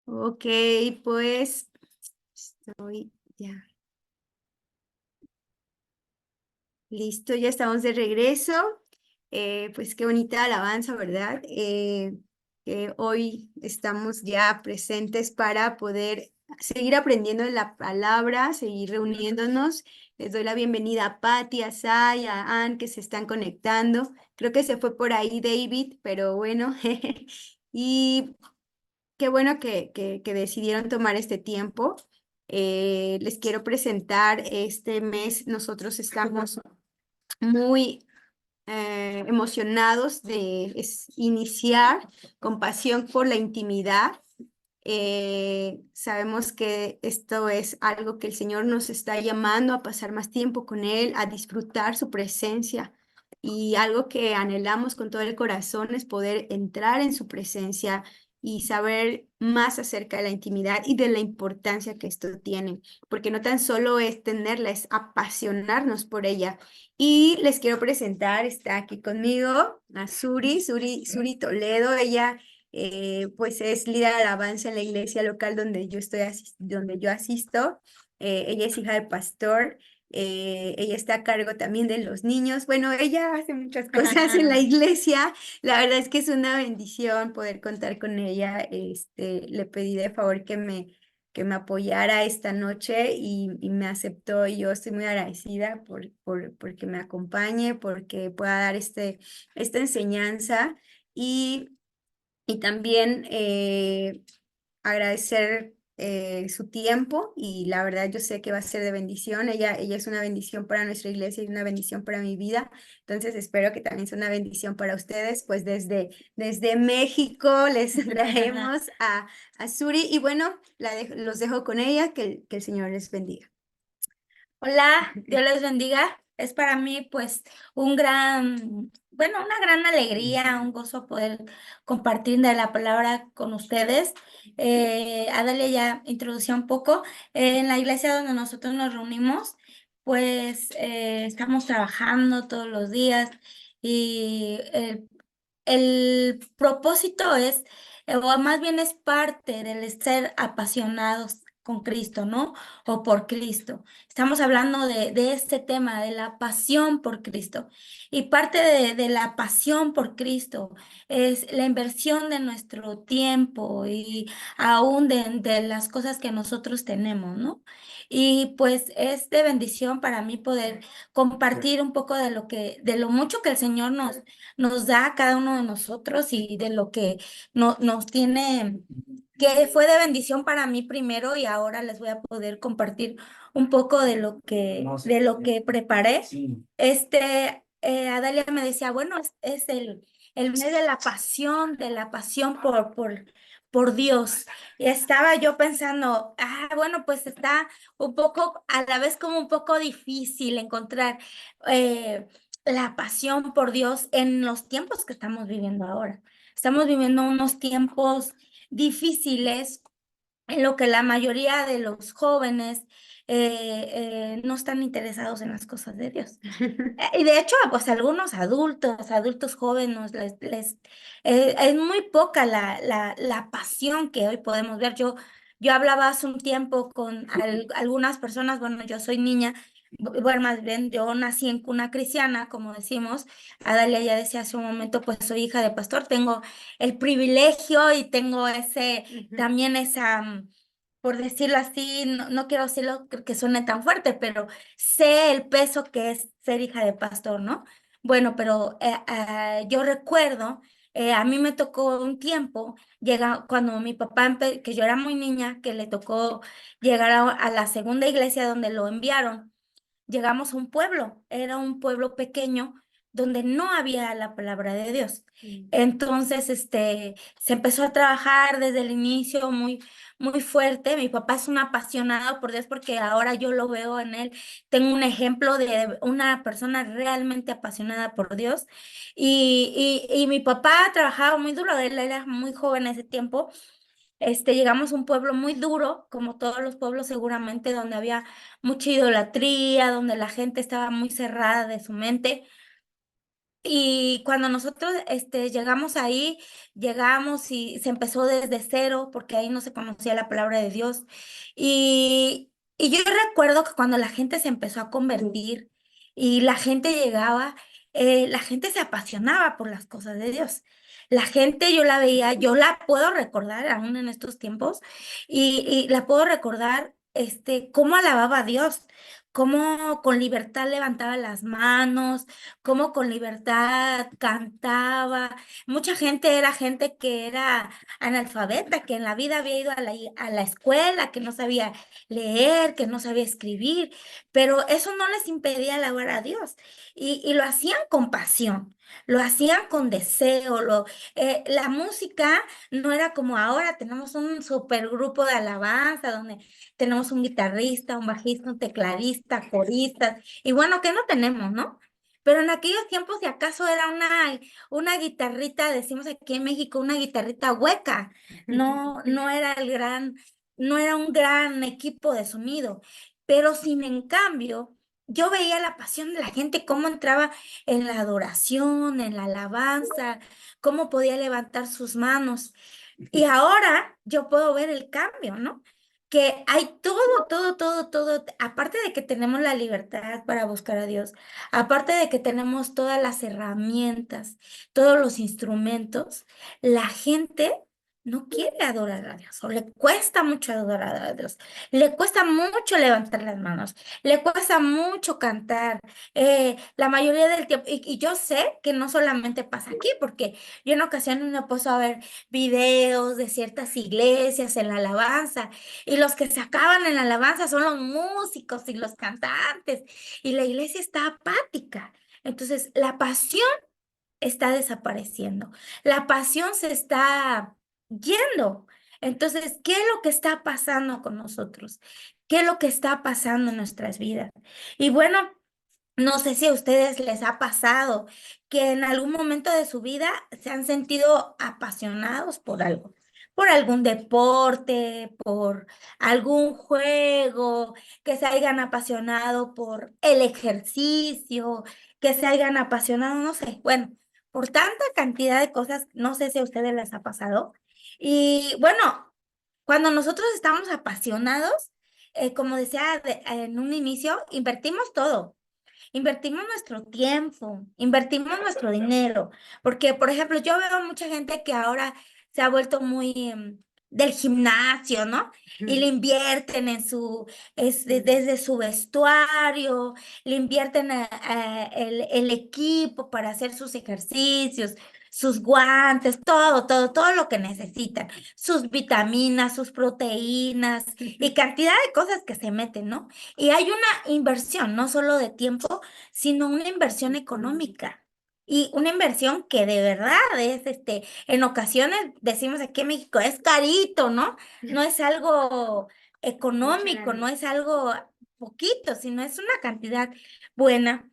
Ok, pues estoy ya listo, ya estamos de regreso. Pues qué bonita alabanza, ¿verdad? Que hoy estamos ya presentes para poder seguir aprendiendo de la palabra, seguir reuniéndonos. Les doy la bienvenida a Patti, a Sai, a Ann, que se están conectando. Creo que se fue por ahí David, pero bueno. Y qué bueno que decidieron tomar este tiempo. Les quiero presentar, este mes nosotros estamos muy emocionados de iniciar con pasión por la intimidad. Sabemos que esto es algo que el Señor nos está llamando a pasar más tiempo con Él, a disfrutar su presencia. Y algo que anhelamos con todo el corazón es poder entrar en su presencia y saber más acerca de la intimidad y de la importancia que esto tiene, porque no tan solo es tenerla, es apasionarnos por ella. Y les quiero presentar, está aquí conmigo, a Suri Toledo. Ella pues es líder de alabanza en la iglesia local donde yo donde yo asisto. Ella es hija de pastor. Ella está a cargo también de los niños. Bueno, ella hace muchas cosas en la iglesia. La verdad es que es una bendición poder contar con ella. Le pedí de favor que me apoyara esta noche y me aceptó, y yo estoy muy agradecida porque me acompañe, porque pueda dar esta enseñanza. Y también agradecer su tiempo, y la verdad yo sé que va a ser de bendición. Ella es una bendición para nuestra iglesia y una bendición para mi vida, entonces espero que también sea una bendición para ustedes. Pues desde México les traemos a Suri, y bueno, los dejo con ella, que el Señor les bendiga. Hola, Dios les bendiga. Es para mí pues una gran alegría, un gozo poder compartir de la palabra con ustedes. Adalia ya introdució un poco. En la iglesia donde nosotros nos reunimos, pues estamos trabajando todos los días y el propósito es, o más bien es parte del ser apasionados con Cristo, ¿no? O por Cristo. Estamos hablando de este tema, de la pasión por Cristo. Y parte de la pasión por Cristo es la inversión de nuestro tiempo y aún de las cosas que nosotros tenemos, ¿no? Y pues es de bendición para mí poder compartir un poco de lo mucho que el Señor nos da a cada uno de nosotros y de lo que nos tiene, que fue de bendición para mí primero, y ahora les voy a poder compartir un poco de lo que preparé. Adalia me decía, bueno, es el mes de la pasión por Dios. Y estaba yo pensando, bueno, pues está un poco, a la vez como un poco difícil encontrar la pasión por Dios en los tiempos que estamos viviendo ahora. Estamos viviendo unos tiempos difíciles en lo que la mayoría de los jóvenes no están interesados en las cosas de Dios. Y de hecho, pues algunos adultos jóvenes, es muy poca la pasión que hoy podemos ver. Yo hablaba hace un tiempo con algunas personas. Bueno, yo soy niña, bueno, más bien yo nací en cuna cristiana, como decimos. Adalia ya decía hace un momento, pues soy hija de pastor, tengo el privilegio y tengo también esa, por decirlo así, no quiero decirlo que suene tan fuerte, pero sé el peso que es ser hija de pastor, ¿no? Bueno, pero yo recuerdo, a mí me tocó un tiempo, cuando mi papá, que yo era muy niña, que le tocó llegar a la segunda iglesia donde lo enviaron. Llegamos a un pueblo, era un pueblo pequeño donde no había la palabra de Dios. Entonces, se empezó a trabajar desde el inicio muy fuerte. Mi papá es un apasionado por Dios, porque ahora yo lo veo en él. Tengo un ejemplo de una persona realmente apasionada por Dios. Y mi papá trabajaba muy duro, él era muy joven en ese tiempo. Llegamos a un pueblo muy duro, como todos los pueblos seguramente, donde había mucha idolatría, donde la gente estaba muy cerrada de su mente. Y cuando nosotros llegamos ahí, llegamos y se empezó desde cero, porque ahí no se conocía la palabra de Dios. Y yo recuerdo que cuando la gente se empezó a convertir y la gente llegaba, la gente se apasionaba por las cosas de Dios. La gente, yo la veía, yo la puedo recordar aún en estos tiempos, y la puedo recordar cómo alababa a Dios, cómo con libertad levantaba las manos, cómo con libertad cantaba. Mucha gente era gente que era analfabeta, que en la vida había ido a la escuela, que no sabía leer, que no sabía escribir, pero eso no les impedía alabar a Dios. Y lo hacían con pasión. Lo hacían con deseo. La música no era como ahora, tenemos un supergrupo de alabanza donde tenemos un guitarrista, un bajista, un tecladista, coristas, y bueno, ¿qué no tenemos, no? Pero en aquellos tiempos, si acaso era una guitarrita, decimos aquí en México, una guitarrita hueca, no era no era un gran equipo de sonido, pero sin en cambio, yo veía la pasión de la gente, cómo entraba en la adoración, en la alabanza, cómo podía levantar sus manos. Y ahora yo puedo ver el cambio, ¿no? Que hay todo, aparte de que tenemos la libertad para buscar a Dios, aparte de que tenemos todas las herramientas, todos los instrumentos, la gente no quiere adorar a Dios, o le cuesta mucho adorar a Dios, le cuesta mucho levantar las manos, le cuesta mucho cantar, la mayoría del tiempo, y yo sé que no solamente pasa aquí, porque yo en ocasiones me puedo a ver videos de ciertas iglesias en la alabanza, y los que se acaban en la alabanza son los músicos y los cantantes, y la iglesia está apática. Entonces, la pasión está desapareciendo, la pasión se está yendo. Entonces, ¿qué es lo que está pasando con nosotros? ¿Qué es lo que está pasando en nuestras vidas? Y bueno, no sé si a ustedes les ha pasado que en algún momento de su vida se han sentido apasionados por algo, por algún deporte, por algún juego, que se hayan apasionado por el ejercicio, que se hayan apasionado, no sé, bueno, por tanta cantidad de cosas, no sé si a ustedes les ha pasado. Y bueno, cuando nosotros estamos apasionados, como decía en un inicio, invertimos todo. Invertimos nuestro tiempo, invertimos nuestro dinero, porque, por ejemplo, yo veo mucha gente que ahora se ha vuelto muy del gimnasio, ¿no? Y le invierten en desde su vestuario, le invierten el equipo para hacer sus ejercicios, sus guantes, todo lo que necesitan, sus vitaminas, sus proteínas y cantidad de cosas que se meten, ¿no? Y hay una inversión, no solo de tiempo, sino una inversión económica. Y una inversión que de verdad es, en ocasiones decimos aquí en México, es carito, ¿no? No es algo económico, no es algo poquito, sino es una cantidad buena.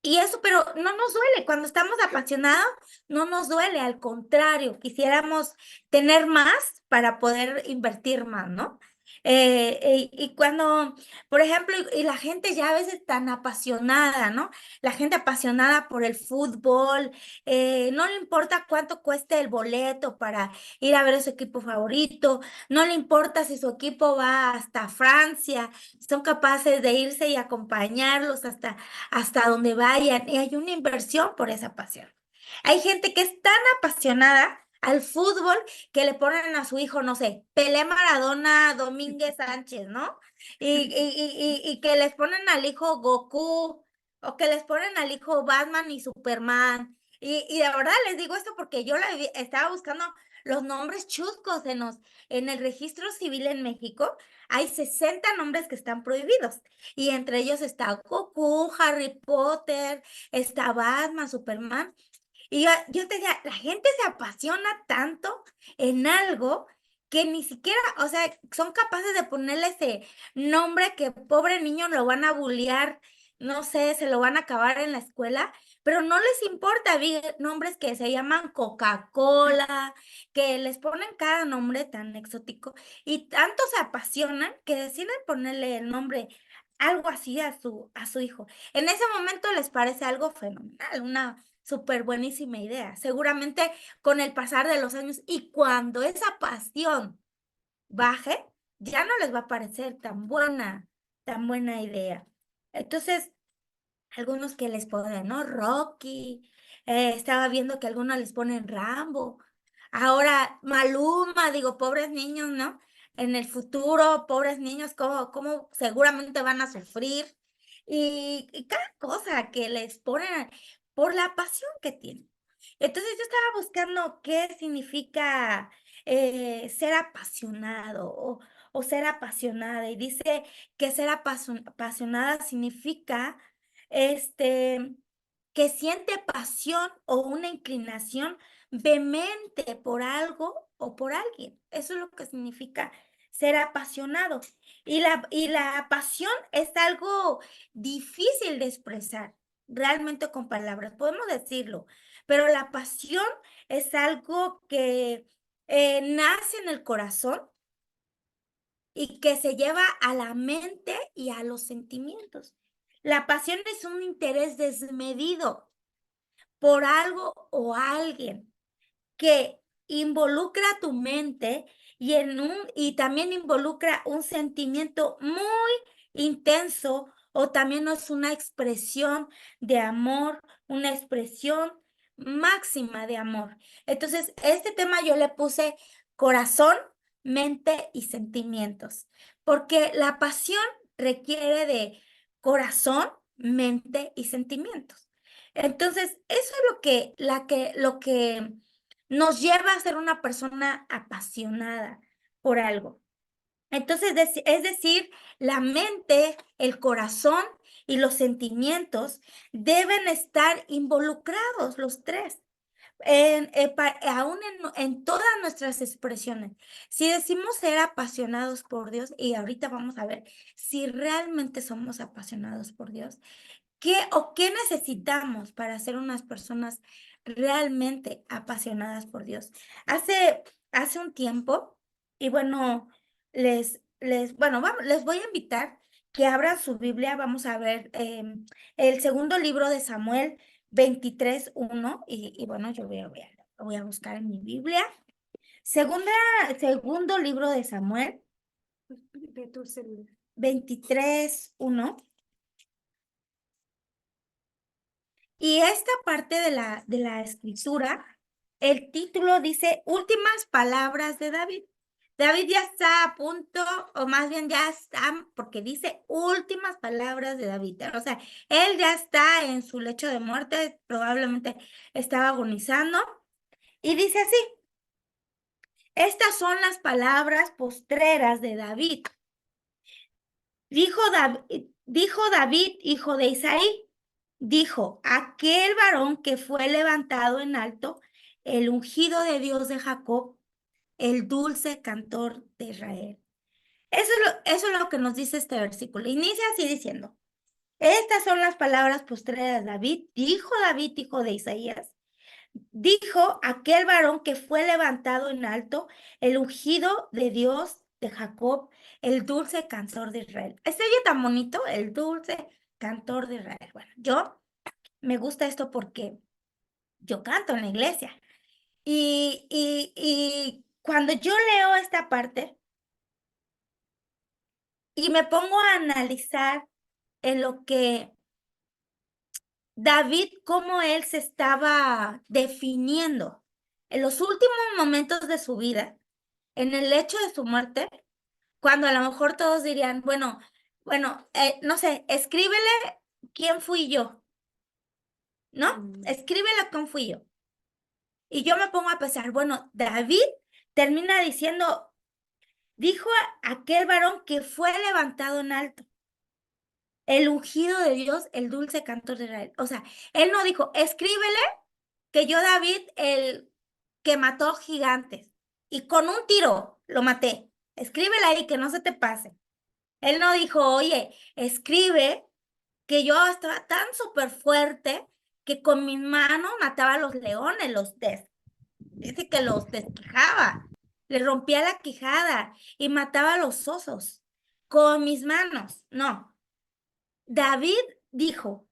Y eso, pero no nos duele, cuando estamos apasionados, no nos duele, al contrario, quisiéramos tener más para poder invertir más, ¿no? Y cuando, por ejemplo, y la gente ya a veces tan apasionada, ¿no? La gente apasionada por el fútbol, no le importa cuánto cueste el boleto para ir a ver a su equipo favorito, no le importa si su equipo va hasta Francia, son capaces de irse y acompañarlos hasta donde vayan, y hay una inversión por esa pasión. Hay gente que es tan apasionada al fútbol que le ponen a su hijo, no sé, Pelé Maradona Domínguez Sánchez, ¿no? Y que les ponen al hijo Goku, o que les ponen al hijo Batman y Superman. Y de verdad les digo esto porque yo estaba buscando los nombres chuscos en el registro civil en México. Hay 60 nombres que están prohibidos. Y entre ellos está Goku, Harry Potter, está Batman, Superman. Y yo te decía, la gente se apasiona tanto en algo que ni siquiera, o sea, son capaces de ponerle ese nombre que pobre niño lo van a bullear, no sé, se lo van a acabar en la escuela, pero no les importa. Vi nombres que se llaman Coca-Cola, que les ponen cada nombre tan exótico y tanto se apasionan que deciden ponerle el nombre algo así a su hijo. En ese momento les parece algo fenomenal, una súper buenísima idea. Seguramente con el pasar de los años y cuando esa pasión baje, ya no les va a parecer tan buena idea. Entonces, algunos que les ponen, ¿no? Rocky, estaba viendo que algunos les ponen Rambo. Ahora, Maluma, digo, pobres niños, ¿no? En el futuro, pobres niños, cómo seguramente van a sufrir? Y cada cosa que les ponen por la pasión que tienen. Entonces yo estaba buscando qué significa ser apasionado o ser apasionada. Y dice que ser apasionada significa que siente pasión o una inclinación vehemente por algo o por alguien. Eso es lo que significa ser apasionado. Y la pasión es algo difícil de expresar realmente con palabras, podemos decirlo, pero la pasión es algo que nace en el corazón y que se lleva a la mente y a los sentimientos. La pasión es un interés desmedido por algo o alguien que involucra tu mente y también involucra un sentimiento muy intenso o también es una expresión de amor, una expresión máxima de amor. Entonces, este tema yo le puse corazón, mente y sentimientos, porque la pasión requiere de corazón, mente y sentimientos. Entonces, eso es lo que nos lleva a ser una persona apasionada por algo. Entonces, es decir, la mente, el corazón y los sentimientos deben estar involucrados los tres, aún en todas nuestras expresiones. Si decimos ser apasionados por Dios, y ahorita vamos a ver si realmente somos apasionados por Dios, ¿qué necesitamos para ser unas personas realmente apasionadas por Dios? Hace un tiempo, y bueno, les voy a invitar que abran su Biblia. Vamos a ver el segundo libro de Samuel 23:1, y bueno, yo voy a buscar en mi Biblia. Segundo libro de Samuel De tu celular. 23:1. Y esta parte de la escritura, el título dice Últimas palabras de David. David ya está a punto, o más bien ya está, porque dice últimas palabras de David. O sea, él ya está en su lecho de muerte, probablemente estaba agonizando. Y dice así, estas son las palabras postreras de David. Dijo David, hijo de Isaí, dijo, aquel varón que fue levantado en alto, el ungido de Dios de Jacob, el dulce cantor de Israel. Eso es lo que nos dice este versículo. Inicia así diciendo, estas son las palabras postreras de David, hijo de Isaías. Dijo aquel varón que fue levantado en alto, el ungido de Dios de Jacob, el dulce cantor de Israel. ¿Se oye tan bonito? El dulce cantor de Israel. Bueno, yo me gusta esto porque yo canto en la iglesia. Y cuando yo leo esta parte y me pongo a analizar en lo que David, cómo él se estaba definiendo en los últimos momentos de su vida, en el hecho de su muerte, cuando a lo mejor todos dirían, bueno, no sé, escríbele quién fui yo, ¿no? Escríbele quién fui yo. Y yo me pongo a pensar, bueno, David termina diciendo, dijo aquel varón que fue levantado en alto, el ungido de Dios, el dulce cantor de Israel. O sea, él no dijo, escríbele que yo David, el que mató gigantes, y con un tiro lo maté. Escríbele ahí, que no se te pase. Él no dijo, oye, escribe que yo estaba tan súper fuerte que con mis manos mataba a los leones, dice que los desquijaba, le rompía la quijada y mataba a los osos con mis manos. No, David dijo,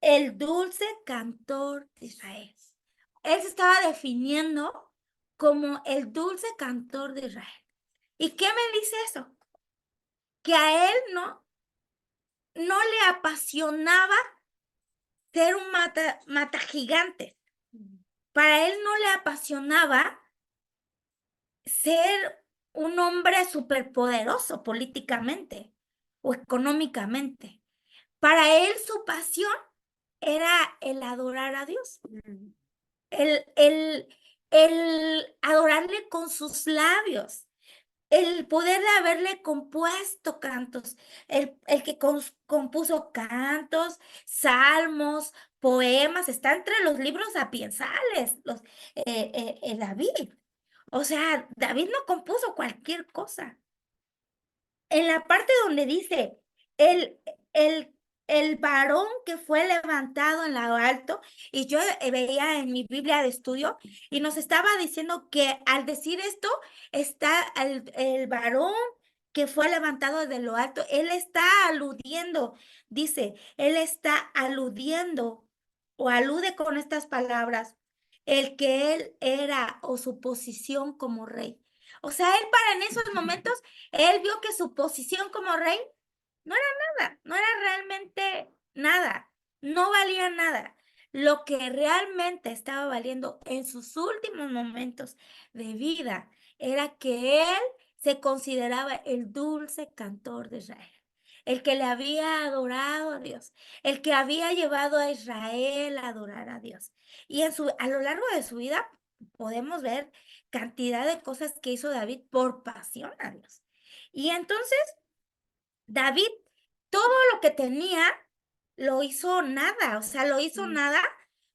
el dulce cantor de Israel. Él se estaba definiendo como el dulce cantor de Israel. ¿Y qué me dice eso? Que a él no le apasionaba ser un mata gigante. Para él no le apasionaba ser un hombre superpoderoso políticamente o económicamente. Para él su pasión era el adorar a Dios, el adorarle con sus labios, el poder de haberle compuesto cantos, el que compuso cantos, salmos, poemas, está entre los libros sapiensales, David. O sea, David no compuso cualquier cosa. En la parte donde dice, el, el, el varón que fue levantado en lo alto, y yo veía en mi Biblia de estudio, y nos estaba diciendo que al decir esto, está el varón que fue levantado de lo alto, él está aludiendo, dice, él está aludiendo o alude con estas palabras, el que él era o su posición como rey. O sea, él para en esos momentos él vio que su posición como rey no era nada, no era realmente nada, no valía nada. Lo que realmente estaba valiendo en sus últimos momentos de vida era que él se consideraba el dulce cantor de Israel, el que le había adorado a Dios, el que había llevado a Israel a adorar a Dios. Y a lo largo de su vida podemos ver cantidad de cosas que hizo David por pasión a Dios. Y entonces David, todo lo que tenía, lo hizo nada, o sea, lo hizo nada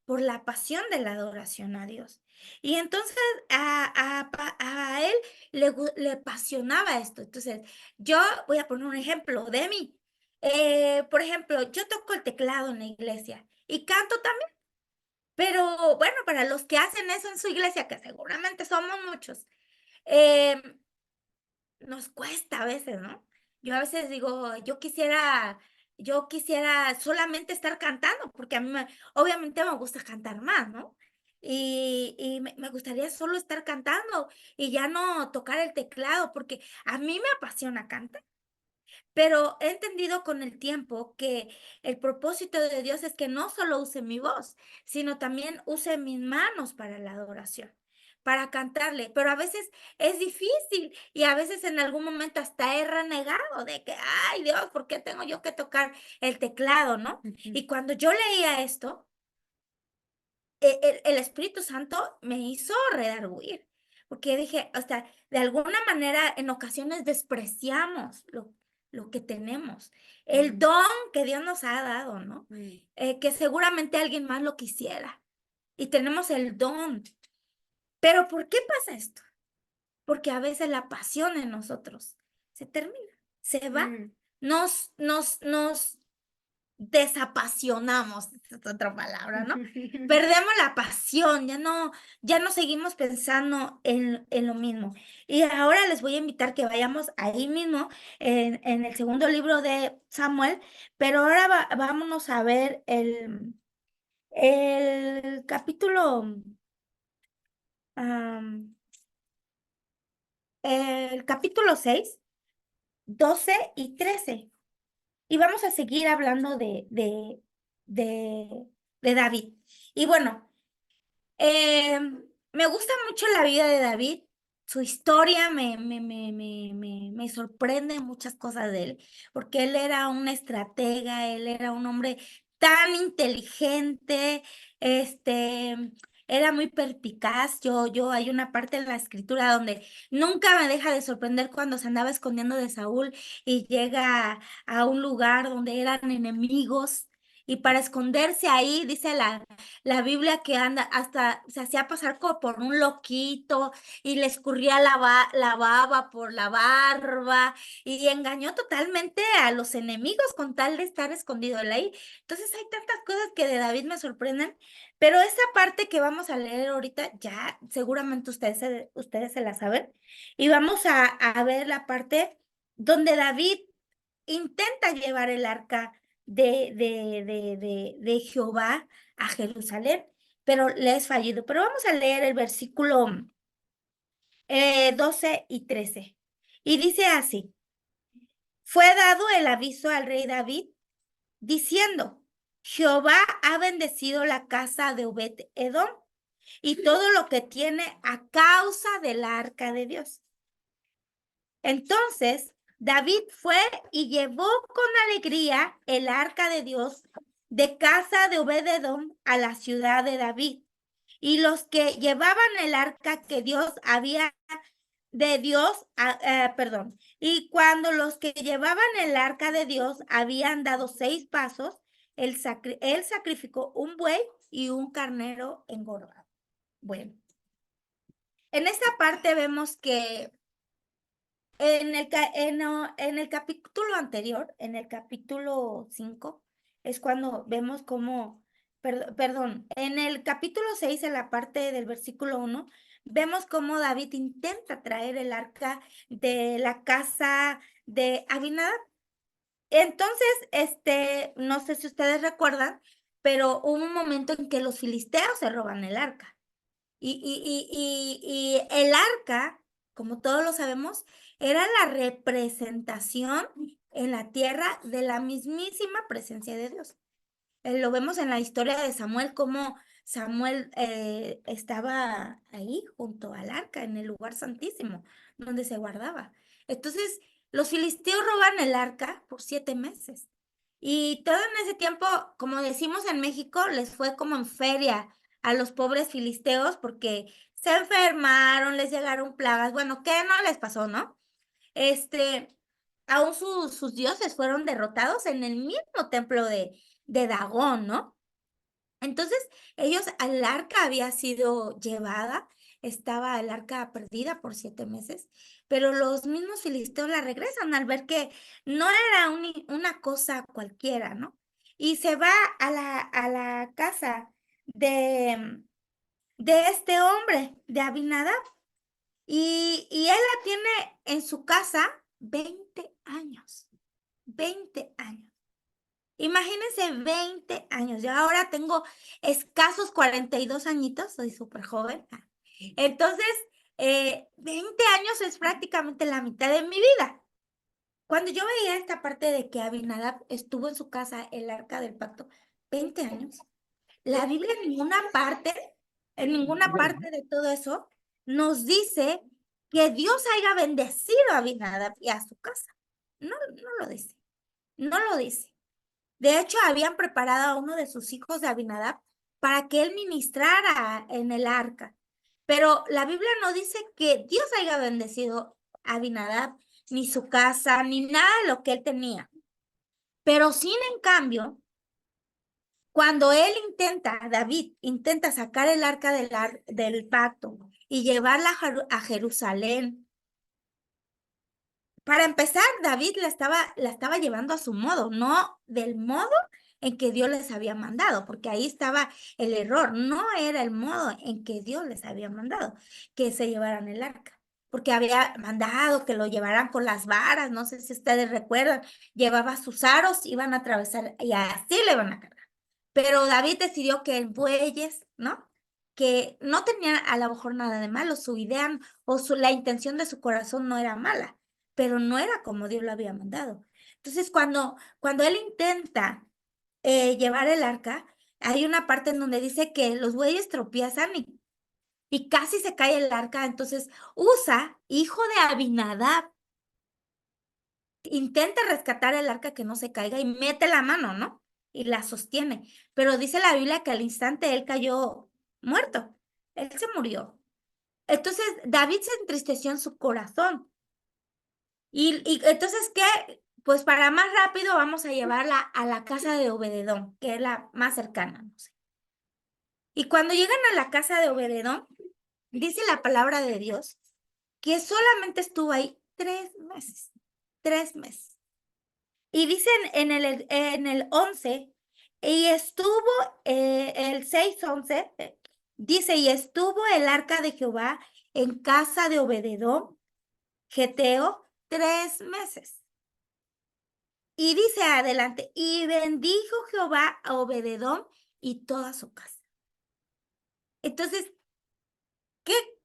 por la pasión de la adoración a Dios. Y entonces a él le apasionaba esto. Entonces, yo voy a poner un ejemplo de mí. Por ejemplo, yo toco el teclado en la iglesia y canto también. Pero bueno, para los que hacen eso en su iglesia, que seguramente somos muchos, em, nos cuesta a veces, ¿no? Yo a veces digo, yo quisiera solamente estar cantando, porque a mí obviamente me gusta cantar más, ¿no? Y me gustaría solo estar cantando y ya no tocar el teclado, porque a mí me apasiona cantar. Pero he entendido con el tiempo que el propósito de Dios es que no solo use mi voz, sino también use mis manos para la adoración, para cantarle. Pero a veces es difícil y a veces en algún momento hasta he renegado de que, ay Dios, ¿por qué tengo yo que tocar el teclado, no? Y cuando yo leía esto, el Espíritu Santo me hizo redarguir, porque dije, o sea, de alguna manera en ocasiones despreciamos lo que tenemos, el don que Dios nos ha dado, ¿no? Que seguramente alguien más lo quisiera y tenemos el don. Pero ¿por qué pasa esto? Porque a veces la pasión en nosotros se termina, se va, nos desapasionamos, esa es otra palabra, ¿no? Perdemos la pasión, ya no seguimos pensando en lo mismo. Y ahora les voy a invitar que vayamos ahí mismo, en el segundo libro de Samuel, pero ahora vámonos a ver el capítulo, am, el capítulo 6, 12 y 13. Y vamos a seguir hablando de David. Y bueno, me gusta mucho la vida de David. Su historia me sorprende muchas cosas de él, porque él era un estratega, él era un hombre tan inteligente, este, era muy perspicaz. Hay una parte en la escritura donde nunca me deja de sorprender cuando se andaba escondiendo de Saúl y llega a un lugar donde eran enemigos. Y para esconderse ahí, dice la Biblia, que anda hasta se hacía pasar por un loquito y le escurría la baba por la barba y engañó totalmente a los enemigos con tal de estar escondido él ahí. Entonces hay tantas cosas que de David me sorprenden, pero esa parte que vamos a leer ahorita ya seguramente ustedes se la saben, y vamos a ver la parte donde David intenta llevar el arca de Jehová a Jerusalén, pero le es fallido. Pero vamos a leer el versículo 12 y 13. Y dice así: fue dado el aviso al rey David diciendo: Jehová ha bendecido la casa de Obed-edom y todo lo que tiene a causa del arca de Dios. Entonces David fue y llevó con alegría el arca de Dios de casa de Obed-edom a la ciudad de David. Y los que llevaban el arca que Dios había de Dios, perdón, y cuando los que llevaban el arca de Dios habían dado 6 pasos, él sacrificó un buey y un carnero engordado. Bueno, en esta parte vemos que en el capítulo anterior, en el capítulo 5, es cuando vemos cómo, perdón, en el capítulo 6, en la parte del versículo 1, vemos cómo David intenta traer el arca de la casa de Abinadab. Entonces, no sé si ustedes recuerdan, pero hubo un momento en que los filisteos se roban el arca. Y el arca, como todos lo sabemos, era la representación en la tierra de la mismísima presencia de Dios. Lo vemos en la historia de Samuel, como Samuel estaba ahí junto al arca, en el lugar santísimo, donde se guardaba. Entonces, los filisteos roban el arca por 7 meses. Y todo en ese tiempo, como decimos en México, les fue como en feria a los pobres filisteos porque se enfermaron, les llegaron plagas. Bueno, ¿qué no les pasó, no? Aún sus dioses fueron derrotados en el mismo templo de Dagón, ¿no? Entonces, el arca había sido llevada, estaba el arca perdida por 7 meses, pero los mismos filisteos la regresan al ver que no era una cosa cualquiera, ¿no? Y se va a la casa de este hombre, de Abinadab, y él la tiene en su casa 20 años, 20 años. Imagínense 20 años. Yo ahora tengo escasos 42 añitos, soy súper joven. Entonces, 20 años es prácticamente la mitad de mi vida. Cuando yo veía esta parte de que Abinadab estuvo en su casa, el arca del pacto, 20 años, la Biblia en ninguna parte de todo eso, nos dice que Dios haya bendecido a Abinadab y a su casa. No, no lo dice. No lo dice. De hecho, habían preparado a uno de sus hijos de Abinadab para que él ministrara en el arca. Pero la Biblia no dice que Dios haya bendecido a Abinadab, ni su casa, ni nada de lo que él tenía. Pero sin en cambio, cuando David intenta sacar el arca del pacto y llevarla a Jerusalén, para empezar, David la estaba llevando a su modo, no del modo en que Dios les había mandado, porque ahí estaba el error, no era el modo en que Dios les había mandado que se llevaran el arca, porque había mandado que lo llevaran con las varas, no sé si ustedes recuerdan, llevaba sus aros, iban a atravesar y así le iban a cargar. Pero David decidió que en bueyes, ¿no? Que no tenían a lo mejor nada de malo, su idea o la intención de su corazón no era mala, pero no era como Dios lo había mandado. Entonces, cuando él intenta llevar el arca, hay una parte en donde dice que los bueyes tropiezan y casi se cae el arca. Entonces, Usa, hijo de Abinadab, intenta rescatar el arca que no se caiga y mete la mano, ¿no? Y la sostiene. Pero dice la Biblia que al instante él cayó muerto. Él se murió. Entonces, David se entristeció en su corazón. Y entonces, ¿qué? Pues para más rápido vamos a llevarla a la casa de Obededón, que es la más cercana, no sé. Y cuando llegan a la casa de Obededón, dice la palabra de Dios que solamente estuvo ahí 3 meses. 3 meses. Y dicen en el 11, y estuvo el 6:11, dice, y estuvo el arca de Jehová en casa de Obededón, Geteo, 3 meses. Y dice adelante, y bendijo Jehová a Obededón y toda su casa. Entonces,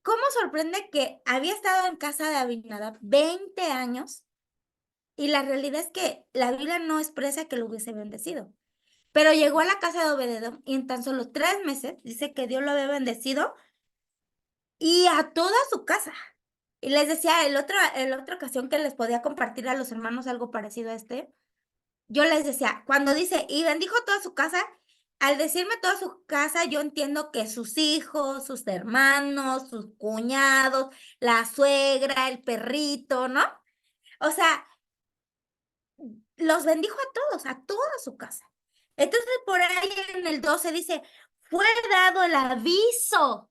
¿cómo sorprende que había estado en casa de Abinadab 20 años? Y la realidad es que la Biblia no expresa que lo hubiese bendecido. Pero llegó a la casa de Obededón y en tan solo 3 meses dice que Dios lo había bendecido y a toda su casa. Y les decía, en otra ocasión que les podía compartir a los hermanos algo parecido a este, yo les decía, cuando dice, y bendijo toda su casa, al decirme toda su casa, yo entiendo que sus hijos, sus hermanos, sus cuñados, la suegra, el perrito, ¿no? O sea, los bendijo a todos, a toda su casa. Entonces, por ahí en el 12 dice, fue dado el aviso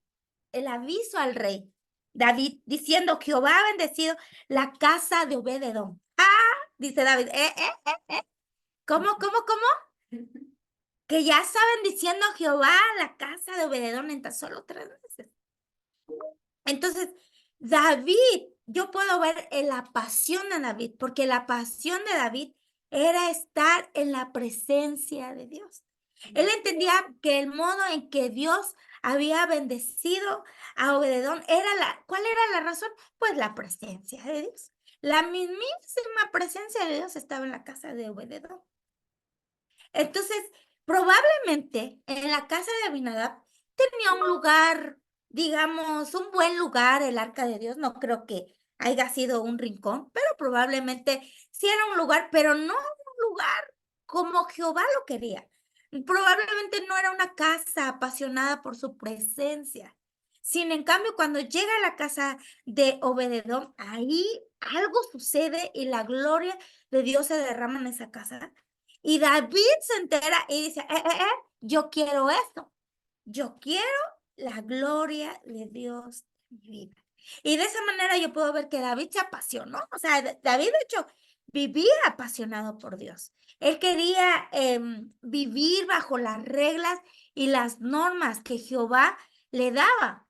al rey David, diciendo, Jehová ha bendecido la casa de Obededón. Ah, dice David, ¿cómo? Que ya está bendiciendo a Jehová la casa de Obededón en tan solo 3 meses. Entonces, David, yo puedo ver la pasión de David, porque la pasión de David era estar en la presencia de Dios. Él entendía que el modo en que Dios había bendecido a Obededón ¿cuál era la razón? Pues la presencia de Dios. La mismísima presencia de Dios estaba en la casa de Obededón. Entonces, probablemente en la casa de Abinadab tenía un lugar, digamos, un buen lugar, el arca de Dios. No creo que haya sido un rincón, pero probablemente sí era un lugar, pero no un lugar como Jehová lo quería. Probablemente no era una casa apasionada por su presencia. Sin en cambio, cuando llega a la casa de Obededón, ahí algo sucede y la gloria de Dios se derrama en esa casa. Y David se entera y dice, yo quiero esto. Yo quiero la gloria de Dios en mi vida. Y de esa manera yo puedo ver que David se apasionó. O sea, David, de hecho, vivía apasionado por Dios. Él quería vivir bajo las reglas y las normas que Jehová le daba.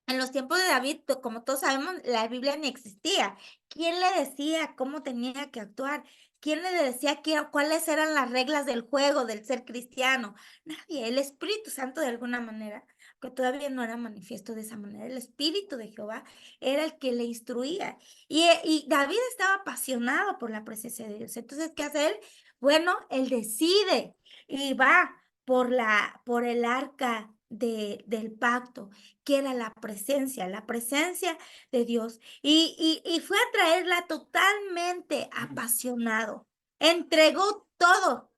En los tiempos de David, como todos sabemos, la Biblia ni existía. ¿Quién le decía cómo tenía que actuar? ¿Quién le decía cuáles eran las reglas del juego, del ser cristiano? Nadie. El Espíritu Santo, de alguna manera, que todavía no era manifiesto de esa manera, el Espíritu de Jehová era el que le instruía. Y David estaba apasionado por la presencia de Dios. Entonces, ¿qué hace él? Bueno, él decide y va por el arca del pacto, que era la presencia de Dios. Y fue a traerla totalmente apasionado. Entregó todo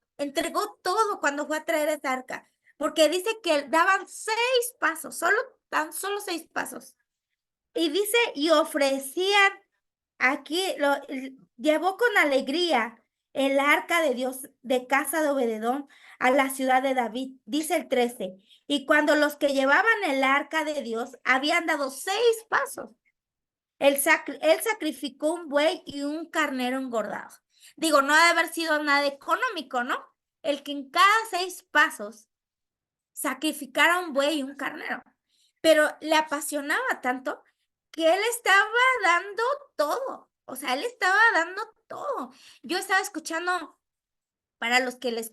cuando fue a traer esa arca, porque dice que daban 6 pasos, tan solo 6 pasos. Y dice, y ofrecían llevó con alegría el arca de Dios de casa de Obededón a la ciudad de David, dice el 13. Y cuando los que llevaban el arca de Dios habían dado 6 pasos, él sacrificó un buey y un carnero engordado. Digo, no ha de haber sido nada económico, ¿no? El que en cada 6 pasos sacrificara un buey y un carnero. Pero le apasionaba tanto que él estaba dando todo. O sea, él estaba dando todo. Yo estaba escuchando, para los que les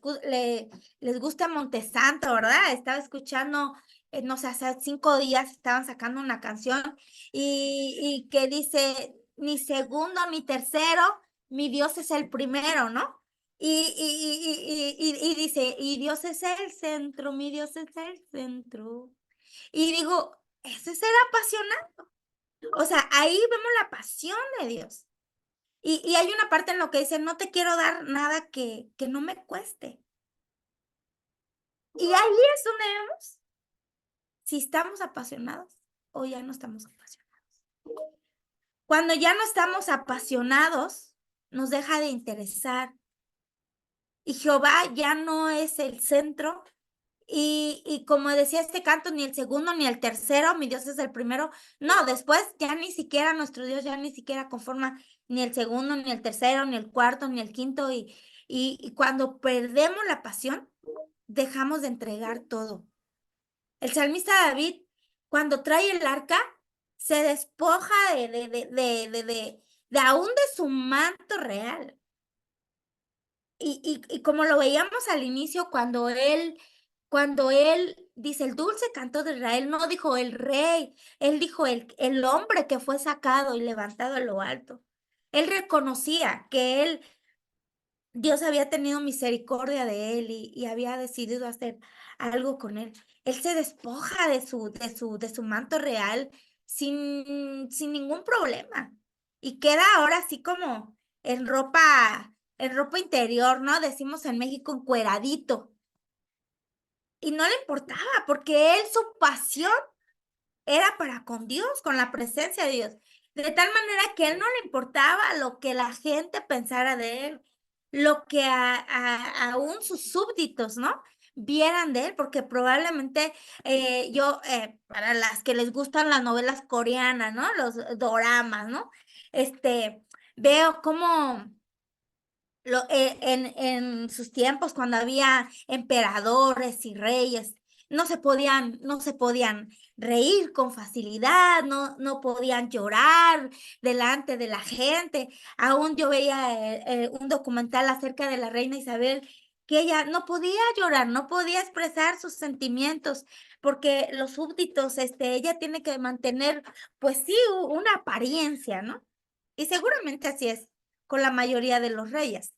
gusta Montesanto, ¿verdad? Estaba escuchando, no sé, hace 5 días estaban sacando una canción y que dice, ni segundo ni tercero, mi Dios es el primero, ¿no? Y dice, y Dios es el centro, mi Dios es el centro. Y digo, ese es ser apasionado. O sea, ahí vemos la pasión de Dios. Y hay una parte en lo que dice, no te quiero dar nada que no me cueste. Y ahí es donde vemos si estamos apasionados o ya no estamos apasionados. Cuando ya no estamos apasionados, nos deja de interesar. Y Jehová ya no es el centro. Y como decía este canto, ni el segundo ni el tercero, mi Dios es el primero. No, después ya ni siquiera nuestro Dios ya ni siquiera conforma ni el segundo, ni el tercero, ni el cuarto, ni el quinto. Y cuando perdemos la pasión, dejamos de entregar todo. El salmista David, cuando trae el arca, se despoja de aún de su manto real. y como lo veíamos al inicio, cuando él dice el dulce canto de Israel, no dijo el rey, él dijo el hombre que fue sacado y levantado a lo alto. Él reconocía que Dios había tenido misericordia de él y había decidido hacer algo con él. Él se despoja de su manto real sin ningún problema. Y queda ahora así como en ropa interior, ¿no? Decimos en México encueradito. Y no le importaba, porque su pasión era para con Dios, con la presencia de Dios. De tal manera que él no le importaba lo que la gente pensara de él, lo que aún sus súbditos, ¿no? Vieran de él, porque probablemente para las que les gustan las novelas coreanas, ¿no? Los doramas, ¿no? Veo cómo en sus tiempos, cuando había emperadores y reyes, no se podían reír con facilidad, no podían llorar delante de la gente. Aún yo veía un documental acerca de la reina Isabel, que ella no podía llorar, no podía expresar sus sentimientos, porque los súbditos, ella tiene que mantener, pues sí, una apariencia, ¿no? Y seguramente así es con la mayoría de los reyes.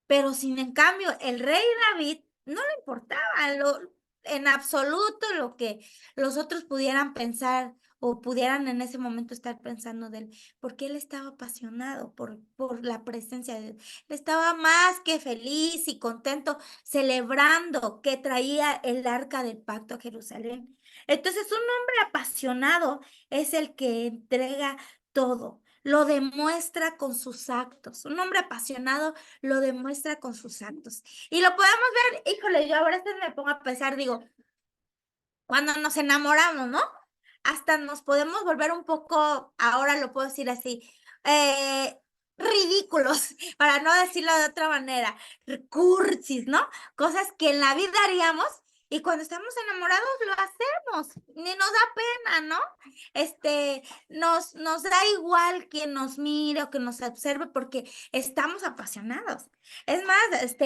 Pero sin en cambio, el rey David no le importaba en absoluto lo que los otros pudieran pensar o pudieran en ese momento estar pensando de él, porque él estaba apasionado por la presencia de Dios. Él estaba más que feliz y contento celebrando que traía el arca del pacto a Jerusalén. Entonces, un hombre apasionado es el que entrega todo. Lo demuestra con sus actos. Un hombre apasionado lo demuestra con sus actos. Y lo podemos ver, híjole, yo ahora me pongo a pensar, digo, cuando nos enamoramos, ¿no? Hasta nos podemos volver un poco, ahora lo puedo decir así, eh, ridículos, para no decirlo de otra manera, cursis, ¿no? Cosas que en la vida haríamos y cuando estamos enamorados lo hacemos, ni nos da pena, ¿no? Nos da igual que nos mire o que nos observe porque estamos apasionados. Es más,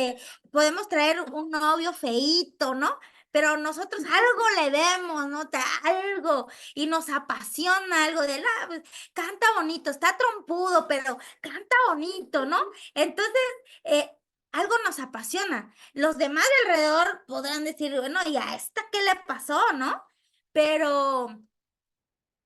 podemos traer un novio feíto, ¿no? Pero nosotros algo le demos, ¿no? Algo, y nos apasiona algo de pues, canta bonito, está trompudo, pero canta bonito, ¿no? Entonces, eh, algo nos apasiona. Los demás de alrededor podrán decir, bueno, ¿y a esta qué le pasó, no? Pero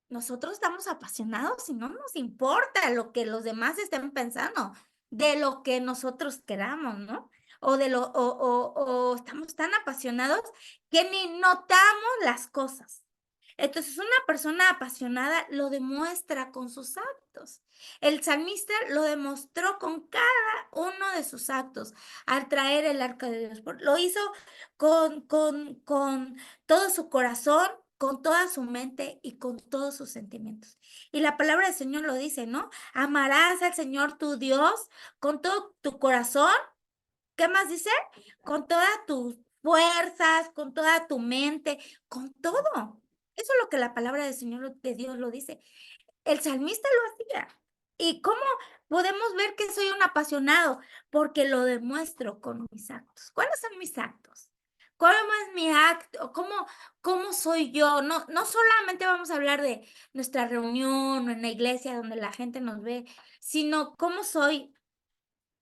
nosotros estamos apasionados y no nos importa lo que los demás estén pensando, de lo que nosotros queramos, ¿no? O estamos tan apasionados que ni notamos las cosas. Entonces, una persona apasionada lo demuestra con sus actos. El salmista lo demostró con cada uno de sus actos al traer el arca de Dios. Lo hizo con todo su corazón, con toda su mente y con todos sus sentimientos. Y la palabra del Señor lo dice, ¿no? Amarás al Señor tu Dios con todo tu corazón. ¿Qué más dice? Con todas tus fuerzas, con toda tu mente, con todo. Eso es lo que la palabra del Señor de Dios lo dice. El salmista lo hacía. ¿Y cómo podemos ver que soy un apasionado? Porque lo demuestro con mis actos. ¿Cuáles son mis actos? ¿Cómo es mi acto? ¿Cómo soy yo? No solamente vamos a hablar de nuestra reunión o en la iglesia donde la gente nos ve, sino cómo soy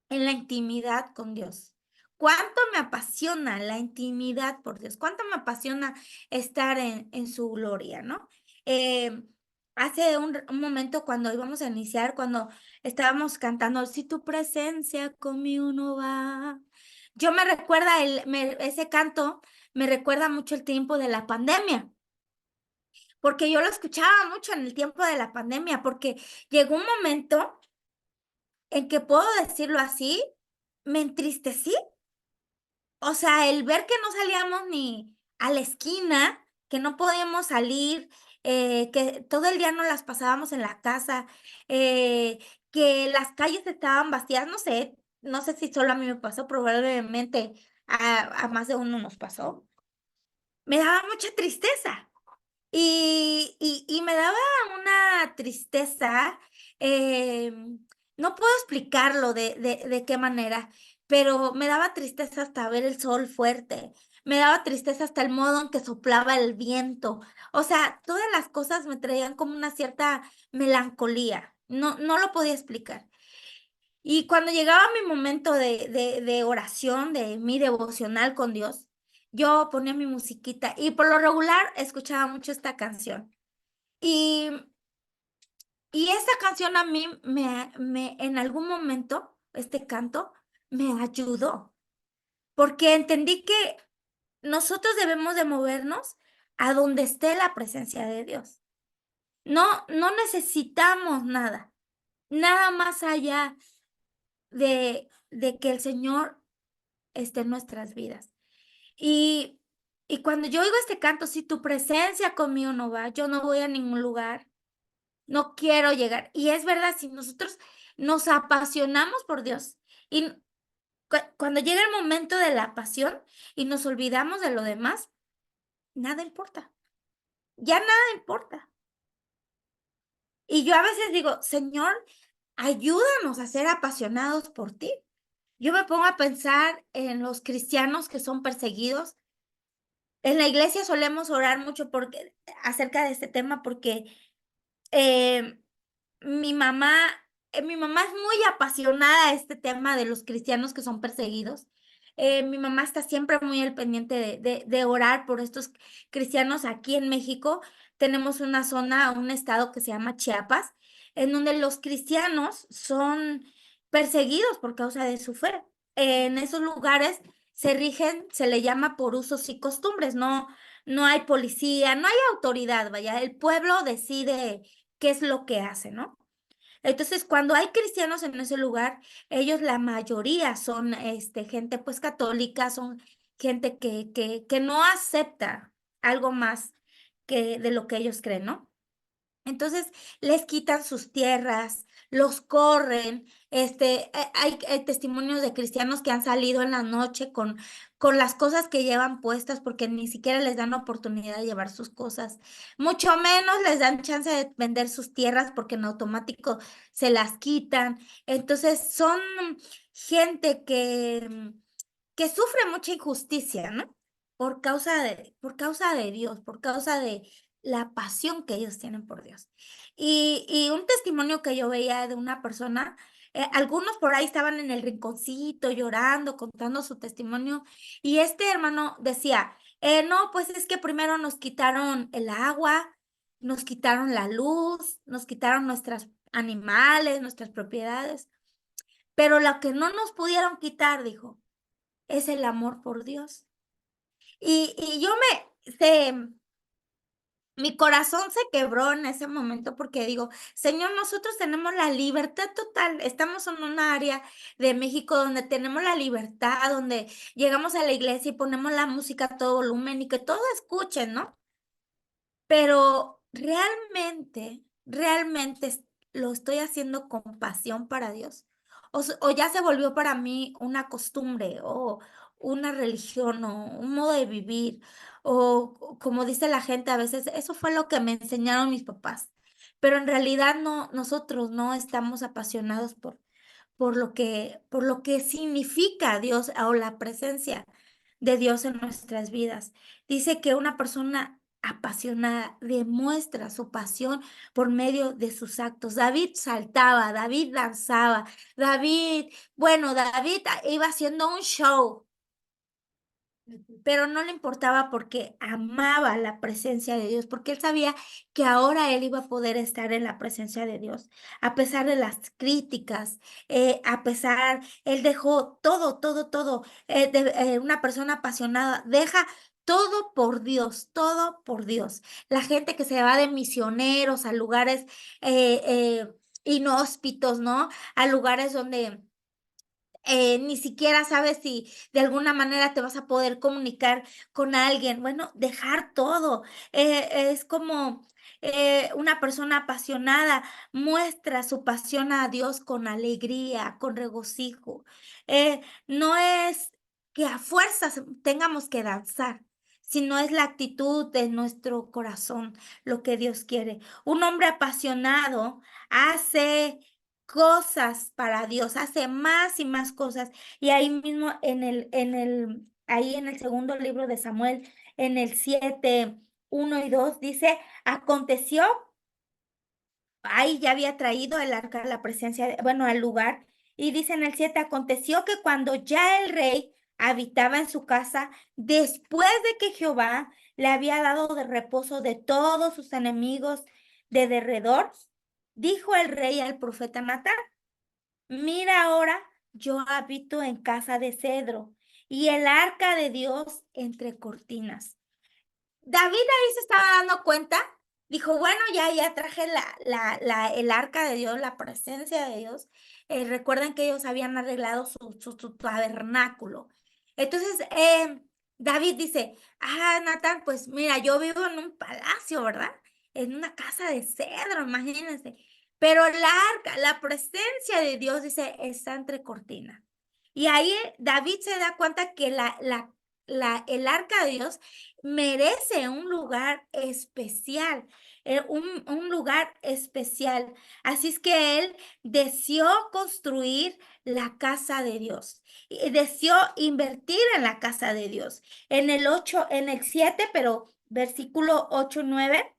en la intimidad con Dios. ¿Cuánto me apasiona la intimidad por Dios? ¿Cuánto me apasiona estar en su gloria, ¿no? Eh, hace un momento cuando íbamos a iniciar, cuando estábamos cantando, si tu presencia conmigo no va, yo me recuerda, ese canto me recuerda mucho el tiempo de la pandemia, porque yo lo escuchaba mucho en el tiempo de la pandemia, porque llegó un momento en que puedo decirlo así, me entristecí. O sea, el ver que no salíamos ni a la esquina, que no podíamos salir, que todo el día nos las pasábamos en la casa, que las calles estaban vacías, no sé si solo a mí me pasó, probablemente a más de uno nos pasó. Me daba mucha tristeza. Y me daba una tristeza, no puedo explicarlo de qué manera, pero me daba tristeza hasta ver el sol fuerte, me daba tristeza hasta el modo en que soplaba el viento. O sea, todas las cosas me traían como una cierta melancolía. No lo podía explicar. Y cuando llegaba mi momento de oración, de mi devocional con Dios, yo ponía mi musiquita y por lo regular escuchaba mucho esta canción. Y, y esta canción a mí en algún momento, este canto, me ayudó, porque entendí que nosotros debemos de movernos a donde esté la presencia de Dios. No necesitamos nada más allá de que el Señor esté en nuestras vidas. Y, y cuando yo oigo este canto, si tu presencia conmigo no va, yo no voy a ningún lugar, no quiero llegar. Y es verdad, si nosotros nos apasionamos por Dios y cuando llega el momento de la pasión y nos olvidamos de lo demás, nada importa, ya nada importa. Y yo a veces digo, Señor, ayúdanos a ser apasionados por ti. Yo me pongo a pensar en los cristianos que son perseguidos. En la iglesia solemos orar mucho acerca de este tema porque eh, mi mamá, mi mamá es muy apasionada a este tema de los cristianos que son perseguidos. Mi mamá está siempre muy al pendiente de orar por estos cristianos. Aquí en México tenemos una zona, un estado que se llama Chiapas, en donde los cristianos son perseguidos por causa de su fe. En esos lugares se rigen, se le llama por usos y costumbres, no hay policía, no hay autoridad, vaya, el pueblo decide qué es lo que hace, ¿no? Entonces, cuando hay cristianos en ese lugar, ellos la mayoría son gente pues católica, son gente que no acepta algo más que de lo que ellos creen, ¿no? Entonces les quitan sus tierras, los corren. Hay testimonios de cristianos que han salido en la noche con las cosas que llevan puestas porque ni siquiera les dan oportunidad de llevar sus cosas. Mucho menos les dan chance de vender sus tierras porque en automático se las quitan. Entonces son gente que sufre mucha injusticia, ¿no? Por causa de Dios, por causa de la pasión que ellos tienen por Dios. Y un testimonio que yo veía de una persona, algunos por ahí estaban en el rinconcito llorando, contando su testimonio, y este hermano decía, no, pues es que primero nos quitaron el agua, nos quitaron la luz, nos quitaron nuestros animales, nuestras propiedades, pero lo que no nos pudieron quitar, dijo, es el amor por Dios. Y yo mi corazón se quebró en ese momento porque digo, Señor, nosotros tenemos la libertad total, estamos en un área de México donde tenemos la libertad, donde llegamos a la iglesia y ponemos la música a todo volumen y que todos escuchen, ¿no? Pero realmente lo estoy haciendo con pasión para Dios. O ya se volvió para mí una costumbre o una religión o un modo de vivir. O como dice la gente a veces, eso fue lo que me enseñaron mis papás. Pero en realidad no, nosotros no estamos apasionados por lo que significa Dios o la presencia de Dios en nuestras vidas. Dice que una persona apasionada demuestra su pasión por medio de sus actos. David saltaba, David danzaba, David iba haciendo un show, pero no le importaba porque amaba la presencia de Dios, porque él sabía que ahora él iba a poder estar en la presencia de Dios, a pesar de las críticas, él dejó todo, una persona apasionada, deja todo por Dios. La gente que se va de misioneros a lugares inhóspitos, ¿no? A lugares donde ni siquiera sabes si de alguna manera te vas a poder comunicar con alguien. Bueno, dejar todo. Es como una persona apasionada muestra su pasión a Dios con alegría, con regocijo. No es que a fuerzas tengamos que danzar, sino es la actitud de nuestro corazón, lo que Dios quiere. Un hombre apasionado hace cosas para Dios, hace más y más cosas. Y ahí mismo ahí en el segundo libro de Samuel, en el 7:1 y 2 dice, aconteció, ahí ya había traído el arca a la presencia, bueno, al lugar, y dice en el 7, aconteció que cuando ya el rey habitaba en su casa, después de que Jehová le había dado de reposo de todos sus enemigos de derredor, dijo el rey al profeta Natán, mira ahora, yo habito en casa de cedro y el arca de Dios entre cortinas. David ahí se estaba dando cuenta, dijo, bueno, ya traje el arca de Dios, la presencia de Dios. Recuerden que ellos habían arreglado su tabernáculo. Entonces, David dice, Natán, pues mira, yo vivo en un palacio, ¿verdad? En una casa de cedro, imagínense. Pero la arca, la presencia de Dios, dice, está entre cortinas. Y ahí David se da cuenta que el arca de Dios merece un lugar especial, un lugar especial. Así es que él deseó construir la casa de Dios, y deseó invertir en la casa de Dios. En el 7, pero versículo 8-9.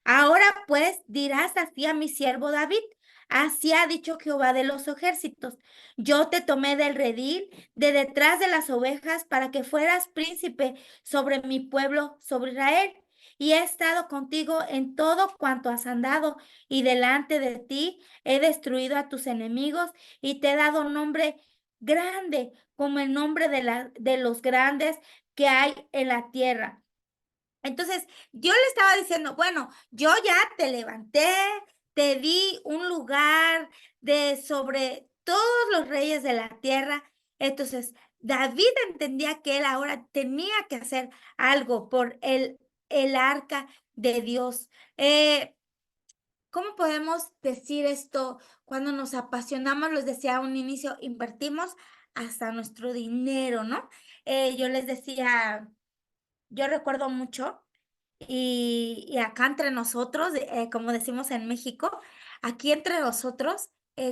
Ahora pues dirás así a mi siervo David, así ha dicho Jehová de los ejércitos, yo te tomé del redil, de detrás de las ovejas, para que fueras príncipe sobre mi pueblo, sobre Israel. Y he estado contigo en todo cuanto has andado, y delante de ti he destruido a tus enemigos, y te he dado nombre grande, como el nombre de los grandes que hay en la tierra. Entonces, yo le estaba diciendo, bueno, yo ya te levanté, te di un lugar de sobre todos los reyes de la tierra. Entonces, David entendía que él ahora tenía que hacer algo por el arca de Dios. ¿Cómo podemos decir esto cuando nos apasionamos? Les decía a un inicio, invertimos hasta nuestro dinero, ¿no? Yo les decía, yo recuerdo mucho. Y acá entre nosotros, como decimos en México, aquí entre nosotros,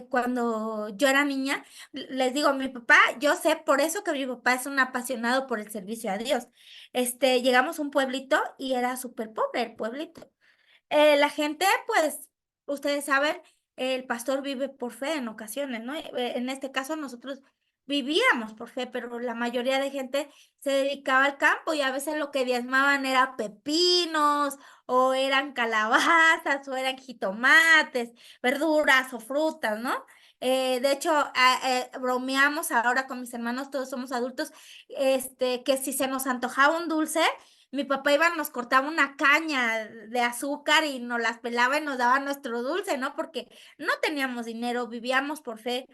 cuando yo era niña, les digo, mi papá, yo sé por eso que mi papá es un apasionado por el servicio a Dios. Llegamos a un pueblito y era súper pobre el pueblito. La gente, pues, ustedes saben, el pastor vive por fe en ocasiones, ¿no? En este caso nosotros vivíamos por fe, pero la mayoría de gente se dedicaba al campo y a veces lo que diezmaban era pepinos o eran calabazas o eran jitomates, verduras o frutas, ¿no? De hecho, bromeamos ahora con mis hermanos, todos somos adultos, que si se nos antojaba un dulce, mi papá iba, nos cortaba una caña de azúcar y nos las pelaba y nos daba nuestro dulce, ¿no? Porque no teníamos dinero, vivíamos por fe,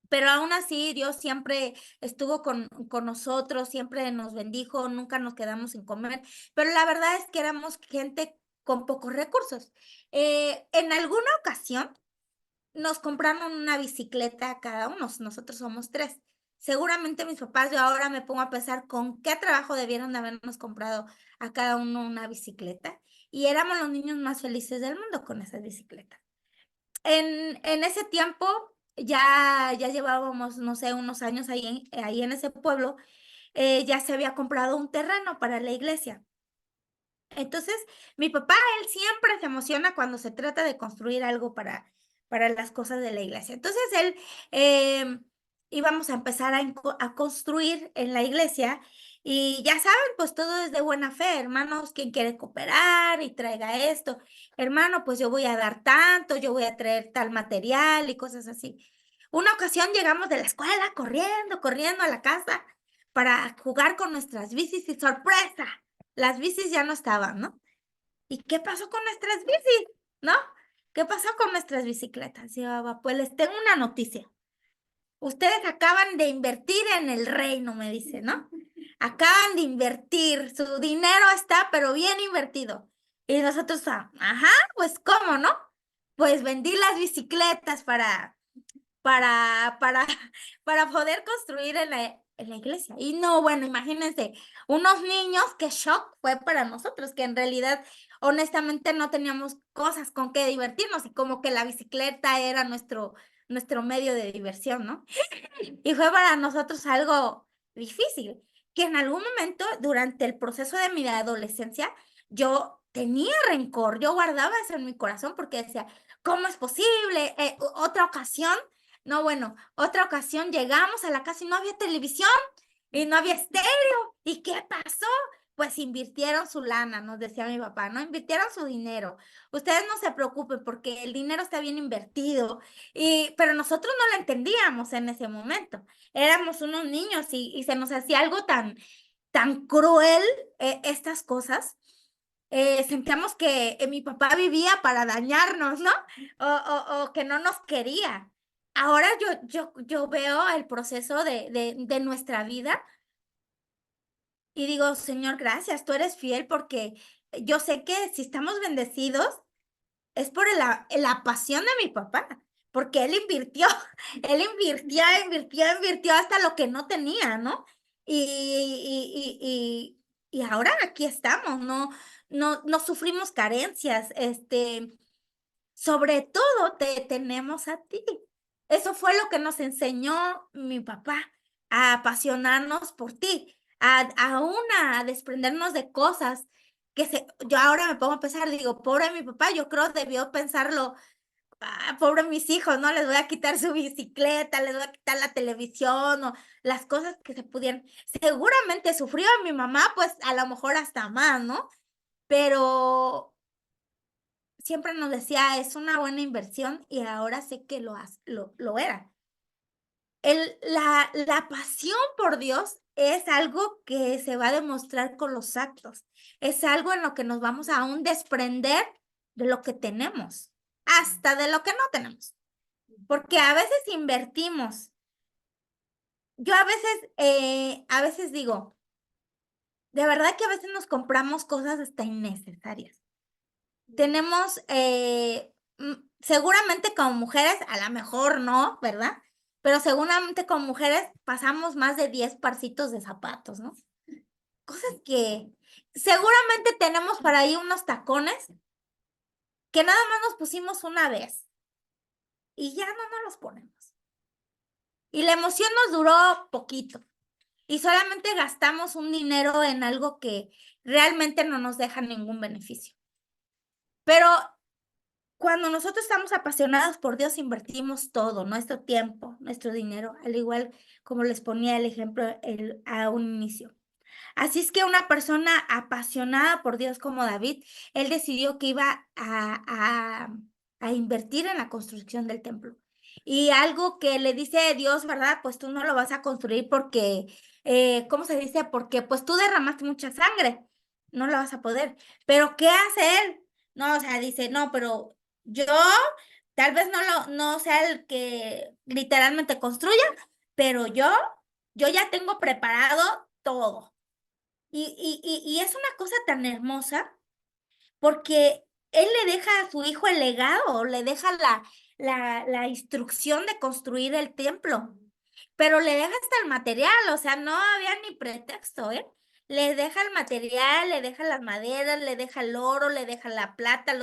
pero aún así Dios siempre estuvo con nosotros, siempre nos bendijo, nunca nos quedamos sin comer, pero la verdad es que éramos gente con pocos recursos. En alguna ocasión, nos compraron una bicicleta a cada uno, nosotros somos tres. Seguramente mis papás, yo ahora me pongo a pensar con qué trabajo debieron de habernos comprado a cada uno una bicicleta. Y éramos los niños más felices del mundo con esas bicicletas. En ese tiempo ya llevábamos, no sé, unos años ahí en ese pueblo, ya se había comprado un terreno para la iglesia. Entonces, mi papá, él siempre se emociona cuando se trata de construir algo para las cosas de la iglesia. Entonces, él íbamos a empezar a construir en la iglesia y ya saben, pues todo es de buena fe, hermanos, quien quiere cooperar y traiga esto, hermano, pues yo voy a dar tanto, yo voy a traer tal material y cosas así. Una ocasión llegamos de la escuela corriendo a la casa para jugar con nuestras bicis y sorpresa, las bicis ya no estaban, ¿no? ¿Y qué pasó con nuestras bicis? ¿No? ¿Qué pasó con nuestras bicicletas? Y yo, "Ah, pues les tengo una noticia. Ustedes acaban de invertir en el reino", me dice, ¿no? Acaban de invertir, su dinero está, pero bien invertido. Y nosotros, ajá, pues ¿cómo, no? Pues vendí las bicicletas para, para, para poder construir en la iglesia. Y no, bueno, imagínense, unos niños, qué shock fue para nosotros, que en realidad, honestamente, no teníamos cosas con qué divertirnos y como que la bicicleta era nuestro medio de diversión, ¿no? Y fue para nosotros algo difícil, que en algún momento durante el proceso de mi adolescencia, yo tenía rencor, yo guardaba eso en mi corazón porque decía, ¿cómo es posible? Otra ocasión, no, bueno, otra ocasión llegamos a la casa y no había televisión y no había estéreo. ¿Y qué pasó? Pues invirtieron su lana, nos decía mi papá, ¿no? Invirtieron su dinero. Ustedes no se preocupen porque el dinero está bien invertido. Pero nosotros no lo entendíamos en ese momento. Éramos unos niños y se nos hacía algo tan cruel estas cosas. Sentíamos que mi papá vivía para dañarnos, ¿no? O que no nos quería. Ahora yo veo el proceso de nuestra vida y digo, Señor, gracias, tú eres fiel porque yo sé que si estamos bendecidos es por la pasión de mi papá, porque él invirtió, invirtió hasta lo que no tenía, ¿no? Y ahora aquí estamos, no sufrimos carencias, sobre todo te tenemos a ti. Eso fue lo que nos enseñó mi papá, a apasionarnos por ti, a desprendernos de cosas yo ahora me pongo a pensar, digo, pobre mi papá, yo creo debió pensarlo, pobre mis hijos, ¿no? Les voy a quitar su bicicleta, les voy a quitar la televisión o las cosas que se pudieran. Seguramente sufrió mi mamá, pues a lo mejor hasta más, ¿no? Pero siempre nos decía, es una buena inversión y ahora sé que lo era. La pasión por Dios es algo que se va a demostrar con los actos. Es algo en lo que nos vamos a aún desprender de lo que tenemos, hasta de lo que no tenemos. Porque a veces invertimos. Yo a veces digo, de verdad que a veces nos compramos cosas hasta innecesarias. Tenemos, seguramente como mujeres, a lo mejor no, ¿verdad? Pero seguramente como mujeres pasamos más de 10 parcitos de zapatos, ¿no? Cosas que seguramente tenemos para ahí unos tacones que nada más nos pusimos una vez y ya no nos los ponemos. Y la emoción nos duró poquito y solamente gastamos un dinero en algo que realmente no nos deja ningún beneficio. Pero cuando nosotros estamos apasionados por Dios, invertimos todo, nuestro tiempo, nuestro dinero, al igual como les ponía el ejemplo a un inicio. Así es que una persona apasionada por Dios como David, él decidió que iba a invertir en la construcción del templo. Y algo que le dice Dios, ¿verdad? Pues tú no lo vas a construir porque, ¿cómo se dice? Porque pues tú derramaste mucha sangre, no lo vas a poder. Pero ¿qué hace él? No, o sea, dice, no, pero yo tal vez no sea el que literalmente construya, pero yo ya tengo preparado todo. Y es una cosa tan hermosa porque él le deja a su hijo el legado, le deja la instrucción de construir el templo, pero le deja hasta el material, o sea, no había ni pretexto, ¿eh? Le deja el material, le deja las maderas, le deja el oro, le deja la plata,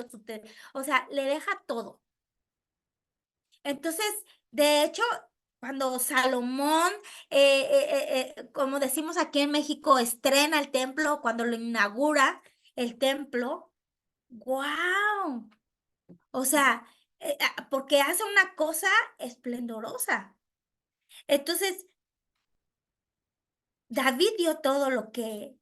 o sea, le deja todo. Entonces, de hecho, cuando Salomón, como decimos aquí en México, estrena el templo, cuando lo inaugura el templo, ¡wow! O sea, porque hace una cosa esplendorosa. Entonces, David dio todo lo que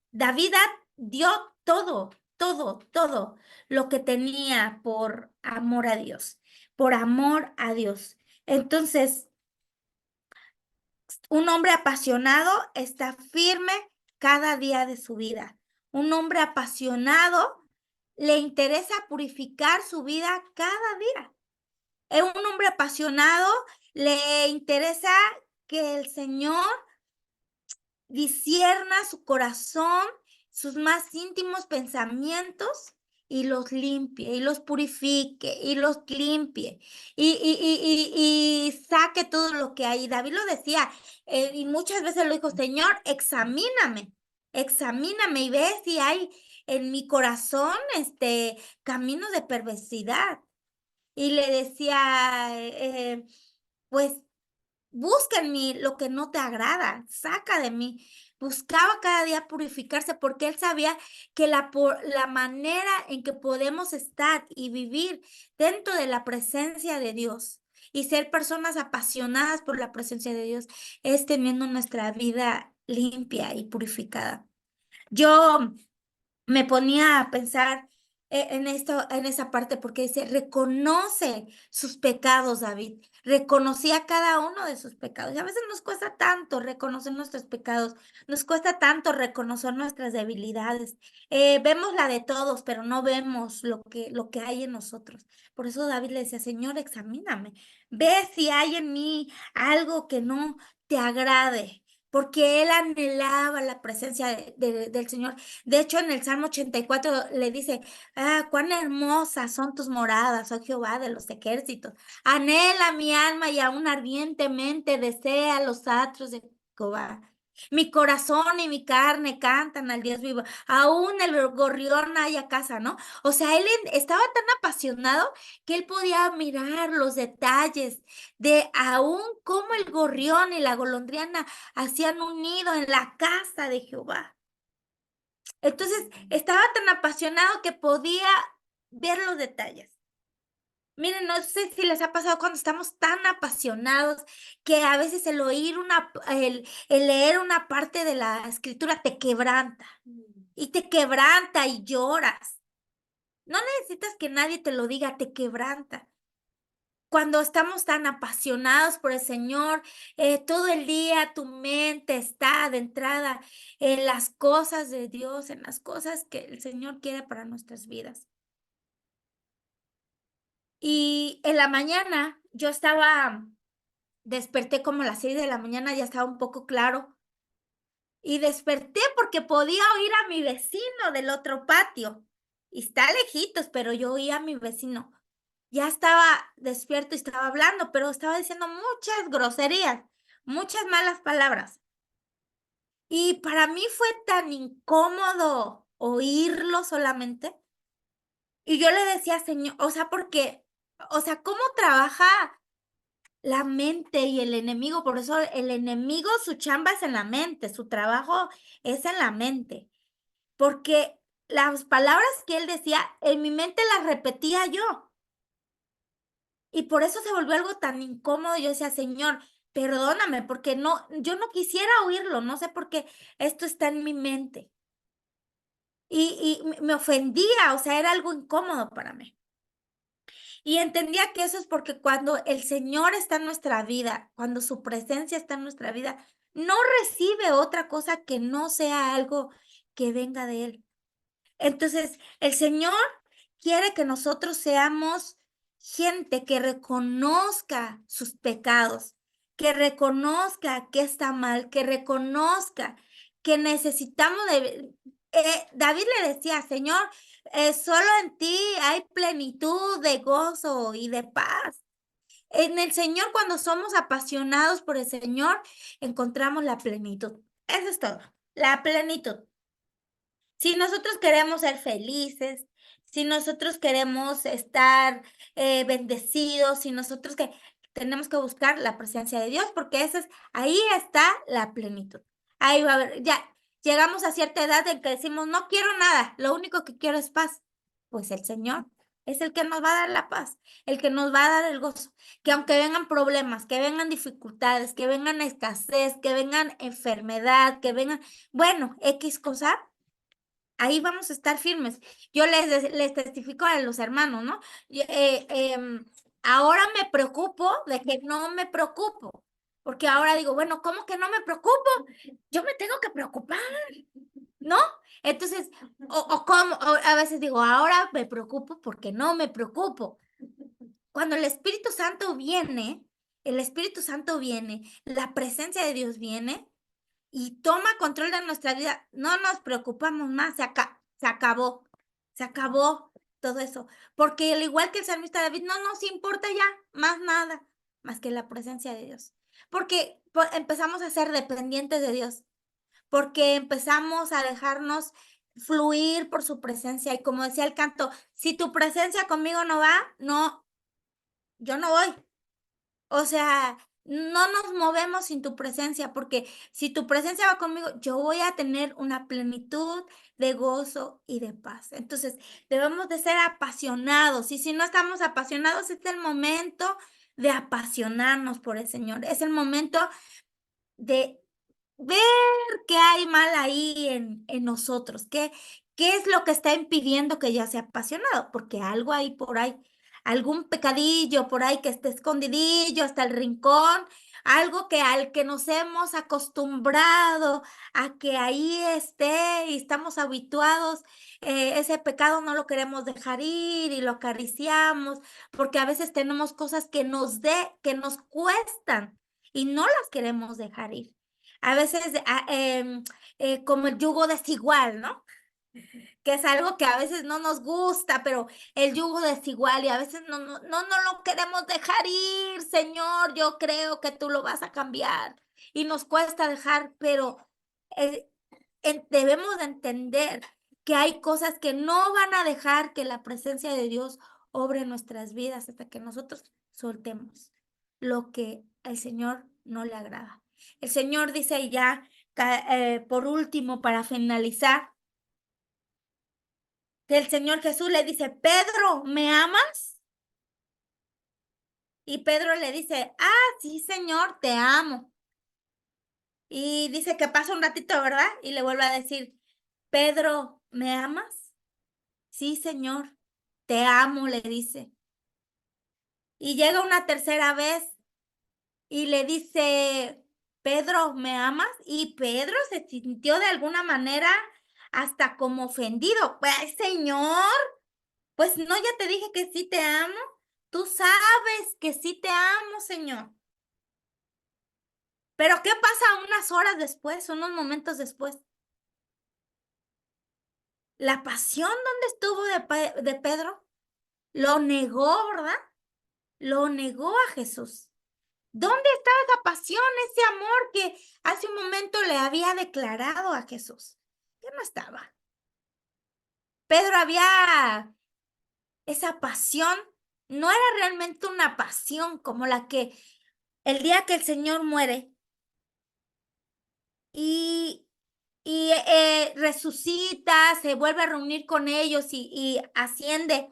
tenía por amor a Dios, por amor a Dios. Entonces, un hombre apasionado está firme cada día de su vida. Un hombre apasionado le interesa purificar su vida cada día. Un hombre apasionado le interesa que el Señor discierna su corazón, sus más íntimos pensamientos y los limpie, y los purifique, y los limpie, y saque todo lo que hay. David lo decía, y muchas veces lo dijo, Señor, examíname y ve si hay en mi corazón caminos de perversidad. Y le decía, pues busca en mí lo que no te agrada, saca de mí. Buscaba cada día purificarse porque él sabía que la manera en que podemos estar y vivir dentro de la presencia de Dios y ser personas apasionadas por la presencia de Dios es teniendo nuestra vida limpia y purificada. Yo me ponía a pensar en esto, en esa parte, porque dice, reconoce sus pecados, David. Reconocía cada uno de sus pecados. Y a veces nos cuesta tanto reconocer nuestros pecados, nos cuesta tanto reconocer nuestras debilidades. Vemos la de todos, pero no vemos lo que hay en nosotros. Por eso David le decía, Señor, examíname. Ve si hay en mí algo que no te agrade, porque él anhelaba la presencia del Señor. De hecho, en el Salmo 84 le dice, cuán hermosas son tus moradas, oh Jehová de los ejércitos. Anhela mi alma y aún ardientemente desea los atrios de Jehová. Mi corazón y mi carne cantan al Dios vivo. Aún el gorrión haya casa, ¿no? O sea, él estaba tan apasionado que él podía mirar los detalles de aún cómo el gorrión y la golondrina hacían un nido en la casa de Jehová. Entonces, estaba tan apasionado que podía ver los detalles. Miren, no sé si les ha pasado cuando estamos tan apasionados que a veces el leer una parte de la escritura te quebranta y lloras. No necesitas que nadie te lo diga, te quebranta. Cuando estamos tan apasionados por el Señor, todo el día tu mente está adentrada en las cosas de Dios, en las cosas que el Señor quiere para nuestras vidas. Y en la mañana desperté como a las 6 de la mañana, ya estaba un poco claro. Y desperté porque podía oír a mi vecino del otro patio. Y está lejitos, pero yo oía a mi vecino. Ya estaba despierto y estaba hablando, pero estaba diciendo muchas groserías, muchas malas palabras. Y para mí fue tan incómodo oírlo solamente. Y yo le decía, Señor, o sea, ¿cómo trabaja la mente y el enemigo? Por eso el enemigo, su chamba es en la mente, su trabajo es en la mente. Porque las palabras que él decía, en mi mente las repetía yo. Y por eso se volvió algo tan incómodo. Yo decía, Señor, perdóname, porque yo no quisiera oírlo, no sé por qué esto está en mi mente. Y me ofendía, o sea, era algo incómodo para mí. Y entendía que eso es porque cuando el Señor está en nuestra vida, cuando su presencia está en nuestra vida, no recibe otra cosa que no sea algo que venga de Él. Entonces, el Señor quiere que nosotros seamos gente que reconozca sus pecados, que reconozca que está mal, que reconozca que necesitamos de... David le decía, Señor, solo en ti hay plenitud de gozo y de paz. En el Señor, cuando somos apasionados por el Señor, encontramos la plenitud. Eso es todo, la plenitud. Si nosotros queremos ser felices, si nosotros queremos estar bendecidos, si nosotros tenemos que buscar la presencia de Dios, porque ahí está la plenitud. Ahí va a haber, ya llegamos a cierta edad en que decimos, no quiero nada, lo único que quiero es paz. Pues el Señor es el que nos va a dar la paz, el que nos va a dar el gozo. Que aunque vengan problemas, que vengan dificultades, que vengan escasez, que vengan enfermedad, que vengan, bueno, X cosa, ahí vamos a estar firmes. Yo les testifico a los hermanos, ¿no? Ahora me preocupo de que no me preocupo, porque ahora digo, bueno, ¿cómo que no me preocupo? Yo me tengo que preocupar, ¿no? Entonces, a veces digo, ahora me preocupo porque no me preocupo. Cuando el Espíritu Santo viene, la presencia de Dios viene, y toma control de nuestra vida, no nos preocupamos más, se acabó, se acabó. todo eso, porque al igual que el salmista David, no nos importa ya más nada, más que la presencia de Dios, porque empezamos a ser dependientes de Dios, porque empezamos a dejarnos fluir por su presencia, y como decía el canto, si tu presencia conmigo no va, no, yo no voy. O sea, no nos movemos sin tu presencia, porque si tu presencia va conmigo, yo voy a tener una plenitud de gozo y de paz. Entonces, debemos de ser apasionados, y si no estamos apasionados, es el momento de apasionarnos por el Señor. Es el momento de ver qué hay mal ahí en nosotros, qué es lo que está impidiendo que ya sea apasionado, porque algo hay por ahí, algún pecadillo por ahí que esté escondidillo hasta el rincón, algo que al que nos hemos acostumbrado a que ahí esté y estamos habituados, ese pecado no lo queremos dejar ir y lo acariciamos, porque a veces tenemos cosas que nos cuestan y no las queremos dejar ir. A veces, como el yugo desigual, ¿no? Que es algo que a veces no nos gusta, pero el yugo desigual y a veces no lo queremos dejar ir, Señor, yo creo que tú lo vas a cambiar y nos cuesta dejar, pero eh, debemos de entender que hay cosas que no van a dejar que la presencia de Dios obre en nuestras vidas hasta que nosotros soltemos lo que al Señor no le agrada. El Señor dice ya, por último, para finalizar, que el Señor Jesús le dice, Pedro, ¿me amas? Y Pedro le dice, sí, Señor, te amo. Y dice que pasa un ratito, ¿verdad? Y le vuelve a decir, Pedro, ¿me amas? Sí, Señor, te amo, le dice. Y llega una tercera vez y le dice, Pedro, ¿me amas? Y Pedro se sintió de alguna manera hasta como ofendido. Pues, Señor, pues no, ya te dije que sí te amo. Tú sabes que sí te amo, Señor. Pero ¿qué pasa unas horas después, unos momentos después? La pasión donde estuvo de Pedro lo negó, ¿verdad? Lo negó a Jesús. ¿Dónde estaba esa pasión, ese amor que hace un momento le había declarado a Jesús? Ya no estaba. Pedro había esa pasión, no era realmente una pasión como la que el día que el Señor muere y, resucita, se vuelve a reunir con ellos y asciende.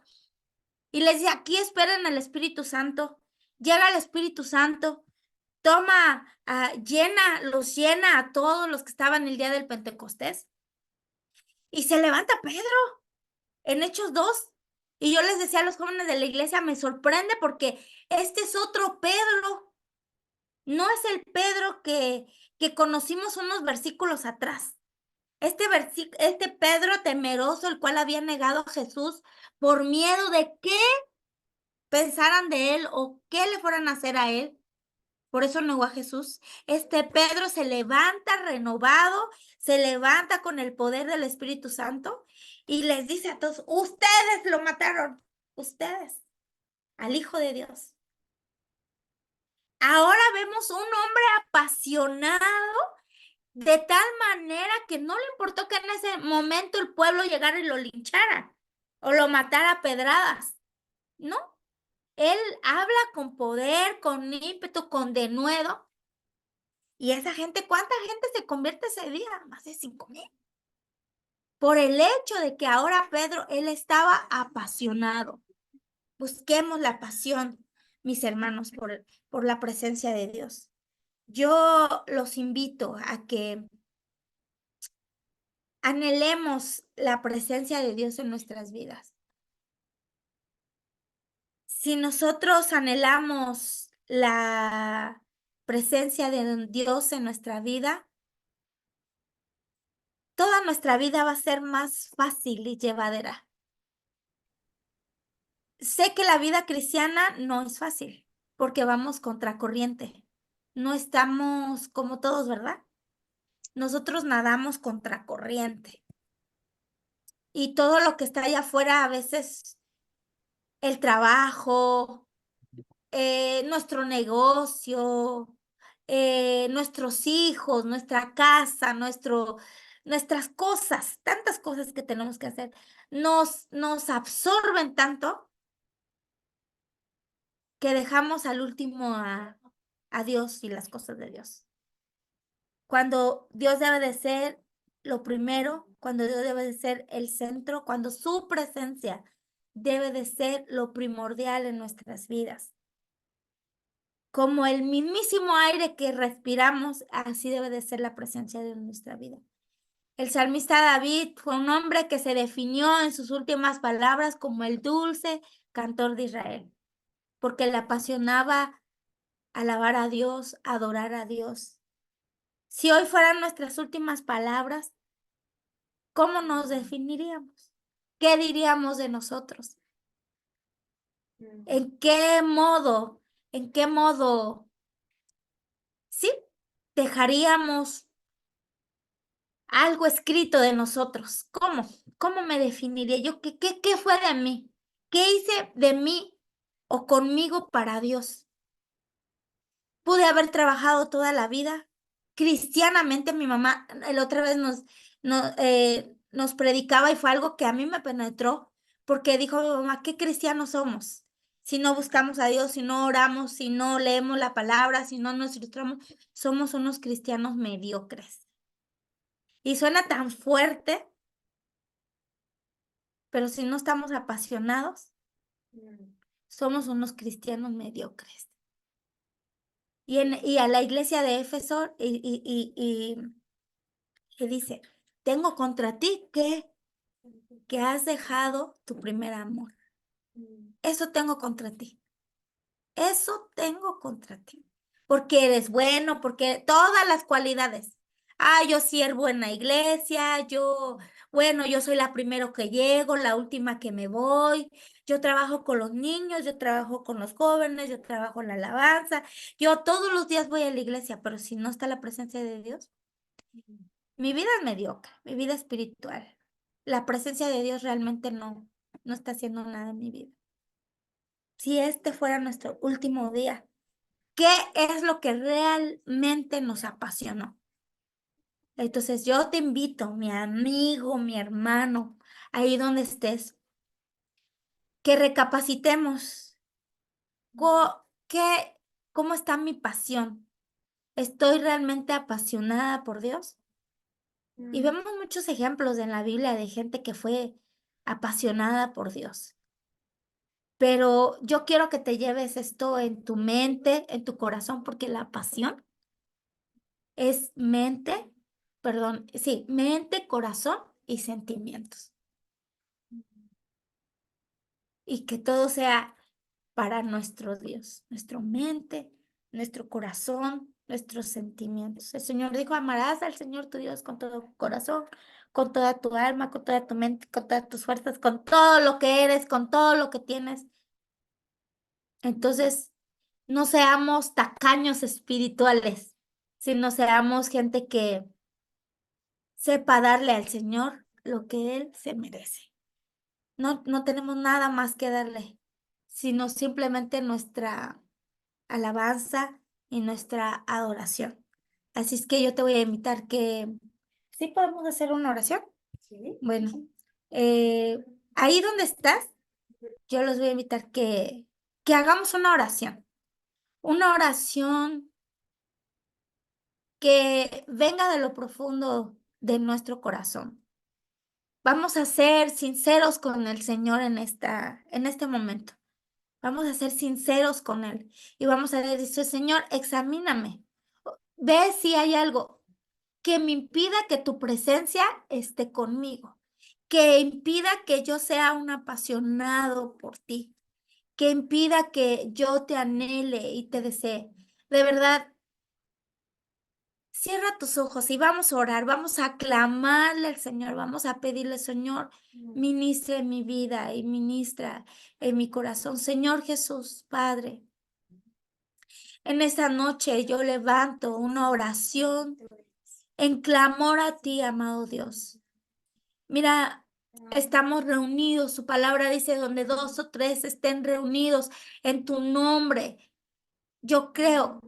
Y les dice, aquí esperen al Espíritu Santo. Llega el Espíritu Santo, toma, los llena a todos los que estaban el día del Pentecostés. Y se levanta Pedro en Hechos 2. Y yo les decía a los jóvenes de la iglesia, me sorprende porque este es otro Pedro. No es el Pedro que conocimos unos versículos atrás. Este Pedro temeroso, el cual había negado a Jesús por miedo de qué pensaran de él o qué le fueran a hacer a él. Por eso negó a Jesús. Este Pedro se levanta renovado, se levanta con el poder del Espíritu Santo y les dice a todos, ustedes lo mataron, ustedes, al Hijo de Dios. Ahora vemos un hombre apasionado de tal manera que no le importó que en ese momento el pueblo llegara y lo linchara o lo matara a pedradas. No, él habla con poder, con ímpetu, con denuedo. Y esa gente, ¿cuánta gente se convierte ese día? Más de 5,000. Por el hecho de que ahora Pedro, él estaba apasionado. Busquemos la pasión, mis hermanos, por la presencia de Dios. Yo los invito a que anhelemos la presencia de Dios en nuestras vidas. Si nosotros anhelamos la presencia de Dios en nuestra vida, toda nuestra vida va a ser más fácil y llevadera. Sé que la vida cristiana no es fácil, porque vamos contracorriente. No estamos como todos, ¿verdad? Nosotros nadamos contracorriente. Y todo lo que está allá afuera a veces el trabajo, nuestro negocio, nuestros hijos, nuestra casa, nuestras cosas, tantas cosas que tenemos que hacer, nos absorben tanto que dejamos al último a Dios y las cosas de Dios. Cuando Dios debe de ser lo primero, cuando Dios debe de ser el centro, cuando su presencia debe de ser lo primordial en nuestras vidas. Como el mismísimo aire que respiramos, así debe de ser la presencia de Dios en nuestra vida. El salmista David fue un hombre que se definió en sus últimas palabras como el dulce cantor de Israel, porque le apasionaba alabar a Dios, adorar a Dios. Si hoy fueran nuestras últimas palabras, ¿cómo nos definiríamos? ¿Qué diríamos de nosotros? ¿En qué modo? ¿En qué modo? Sí, dejaríamos algo escrito de nosotros. ¿Cómo? ¿Cómo me definiría yo? ¿Qué fue de mí? ¿Qué hice de mí o conmigo para Dios? Pude haber trabajado toda la vida cristianamente. Mi mamá la otra vez nos predicaba y fue algo que a mí me penetró porque dijo mi mamá, ¿qué cristianos somos? Si no buscamos a Dios, si no oramos, si no leemos la palabra, si no nos ilustramos, somos unos cristianos mediocres. Y suena tan fuerte, pero si no estamos apasionados, somos unos cristianos mediocres. Y a la iglesia de Éfeso y dice, tengo contra ti que has dejado tu primer amor. Eso tengo contra ti. Eso tengo contra ti. Porque eres bueno, porque todas las cualidades. Ah, yo sirvo en la iglesia, bueno, yo soy la primero que llego, la última que me voy. Yo trabajo con los niños, yo trabajo con los jóvenes, yo trabajo en la alabanza. Yo todos los días voy a la iglesia, pero si no está la presencia de Dios, mi vida es mediocre, mi vida espiritual. La presencia de Dios realmente no está haciendo nada en mi vida. Si este fuera nuestro último día, ¿qué es lo que realmente nos apasionó? Entonces yo te invito, mi amigo, mi hermano, ahí donde estés, que recapacitemos. ¿Qué, cómo está mi pasión? ¿Estoy realmente apasionada por Dios? Y vemos muchos ejemplos en la Biblia de gente que fue apasionada por Dios. Pero yo quiero que te lleves esto en tu mente, en tu corazón, porque la pasión es mente, perdón, sí, mente, corazón y sentimientos. Y que todo sea para nuestro Dios, nuestra mente, nuestro corazón, nuestros sentimientos. El Señor dijo, amarás al Señor tu Dios con todo tu corazón, con toda tu alma, con toda tu mente, con todas tus fuerzas, con todo lo que eres, con todo lo que tienes. Entonces, no seamos tacaños espirituales, sino seamos gente que sepa darle al Señor lo que Él se merece. No tenemos nada más que darle, sino simplemente nuestra alabanza y nuestra adoración. Así es que yo te voy a invitar que, ¿sí podemos hacer una oración? Sí. Bueno, ahí donde estás, yo los voy a invitar que hagamos una oración que venga de lo profundo de nuestro corazón. Vamos a ser sinceros con el Señor en este momento. Vamos a ser sinceros con Él y vamos a decir, Señor, examíname. Ve si hay algo que me impida que tu presencia esté conmigo, que impida que yo sea un apasionado por ti, que impida que yo te anhele y te desee. De verdad, cierra tus ojos y vamos a orar, vamos a clamarle al Señor, vamos a pedirle, Señor, ministra en mi vida y ministra en mi corazón. Señor Jesús, Padre, en esta noche yo levanto una oración en clamor a ti, amado Dios. Mira, estamos reunidos. Su palabra dice, donde dos o tres estén reunidos en tu nombre. Yo creo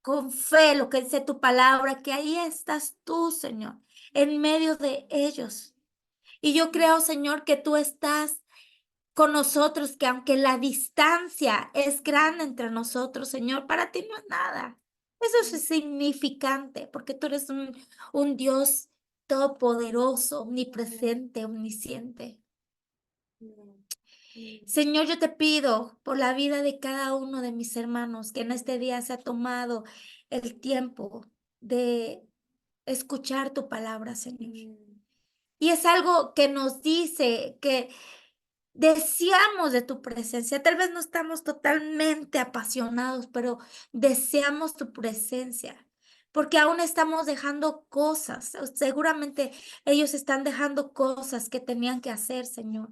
con fe lo que dice tu palabra, que ahí estás tú, Señor, en medio de ellos. Y yo creo, Señor, que tú estás con nosotros, que aunque la distancia es grande entre nosotros, Señor, para ti no es nada. Eso es insignificante, porque tú eres un Dios todopoderoso, omnipresente, omnisciente. Señor, yo te pido por la vida de cada uno de mis hermanos que en este día se ha tomado el tiempo de escuchar tu palabra, Señor. Y es algo que nos dice que deseamos de tu presencia. Tal vez no estamos totalmente apasionados, pero deseamos tu presencia. Porque aún estamos dejando cosas. Seguramente ellos están dejando cosas que tenían que hacer, Señor,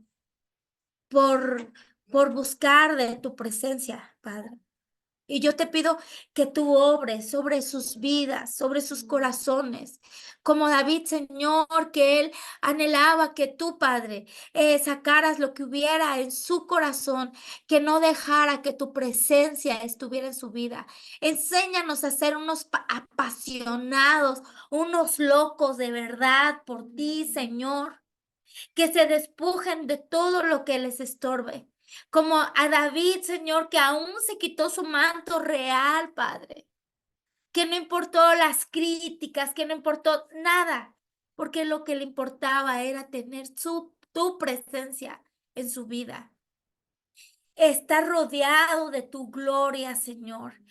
por, por buscar de tu presencia, Padre. Y yo te pido que tú obres sobre sus vidas, sobre sus corazones, como David, Señor, que él anhelaba que tú, Padre, sacaras lo que hubiera en su corazón, que no dejara que tu presencia estuviera en su vida. Enséñanos a ser unos apasionados, unos locos de verdad por ti, Señor, que se despojen de todo lo que les estorbe. Como a David, Señor, que aún se quitó su manto real, Padre, que no importó las críticas, que no importó nada, porque lo que le importaba era tener tu presencia en su vida. Estar rodeado de tu gloria, Señor.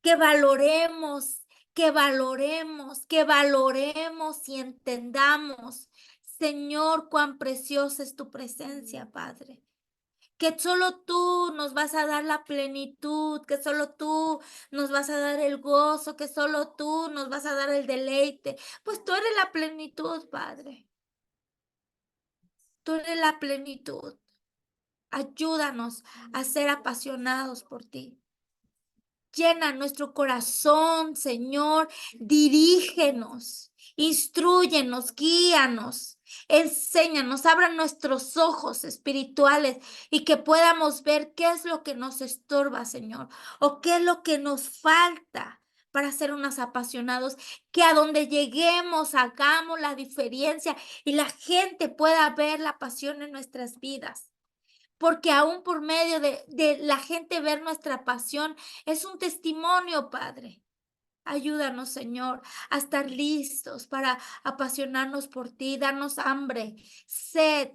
Que valoremos, que valoremos, que valoremos y entendamos, Señor, cuán preciosa es tu presencia, Padre. Que solo tú nos vas a dar la plenitud, que solo tú nos vas a dar el gozo, que solo tú nos vas a dar el deleite. Pues tú eres la plenitud, Padre. Tú eres la plenitud. Ayúdanos a ser apasionados por ti. Llena nuestro corazón, Señor. Dirígenos, instrúyenos, guíanos, enséñanos, abra nuestros ojos espirituales y que podamos ver qué es lo que nos estorba, Señor, o qué es lo que nos falta para ser unos apasionados, que a donde lleguemos hagamos la diferencia y la gente pueda ver la pasión en nuestras vidas, porque aún por medio de la gente ver nuestra pasión es un testimonio, Padre. Ayúdanos, Señor, a estar listos para apasionarnos por ti, darnos hambre y sed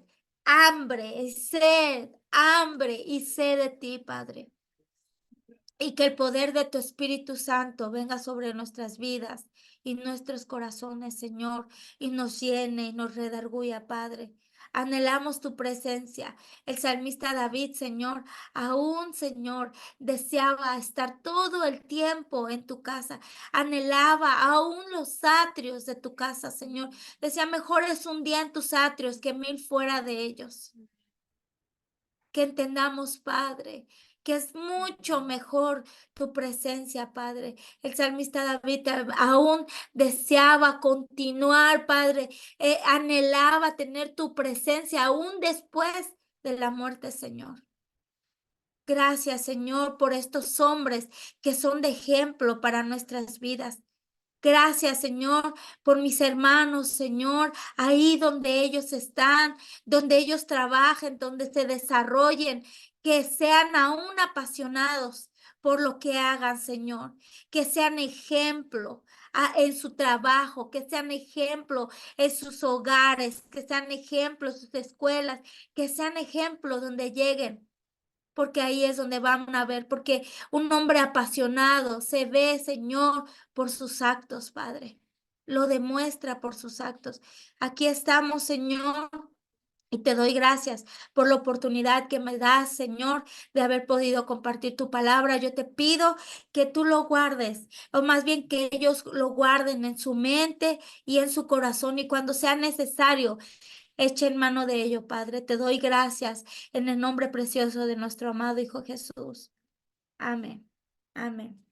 de ti, Padre. Y que el poder de tu Espíritu Santo venga sobre nuestras vidas y nuestros corazones, Señor, y nos llene y nos redarguya, Padre. Anhelamos tu presencia. El salmista David, Señor, aún, Señor, deseaba estar todo el tiempo en tu casa. Anhelaba aún los atrios de tu casa, Señor. Decía, mejor es un día en tus atrios que mil fuera de ellos. Que entendamos, Padre, que es mucho mejor tu presencia, Padre. El salmista David aún deseaba continuar, Padre, anhelaba tener tu presencia aún después de la muerte, Señor. Gracias, Señor, por estos hombres que son de ejemplo para nuestras vidas. Gracias, Señor, por mis hermanos, Señor, ahí donde ellos están, donde ellos trabajen, donde se desarrollen, que sean aún apasionados por lo que hagan, Señor, que sean ejemplo en su trabajo, que sean ejemplo en sus hogares, que sean ejemplo en sus escuelas, que sean ejemplo donde lleguen, porque ahí es donde van a ver, porque un hombre apasionado se ve, Señor, por sus actos, Padre. Lo demuestra por sus actos. Aquí estamos, Señor. Y te doy gracias por la oportunidad que me das, Señor, de haber podido compartir tu palabra. Yo te pido que tú lo guardes, o más bien que ellos lo guarden en su mente y en su corazón, y cuando sea necesario, eche en mano de ello, Padre. Te doy gracias en el nombre precioso de nuestro amado Hijo Jesús. Amén. Amén.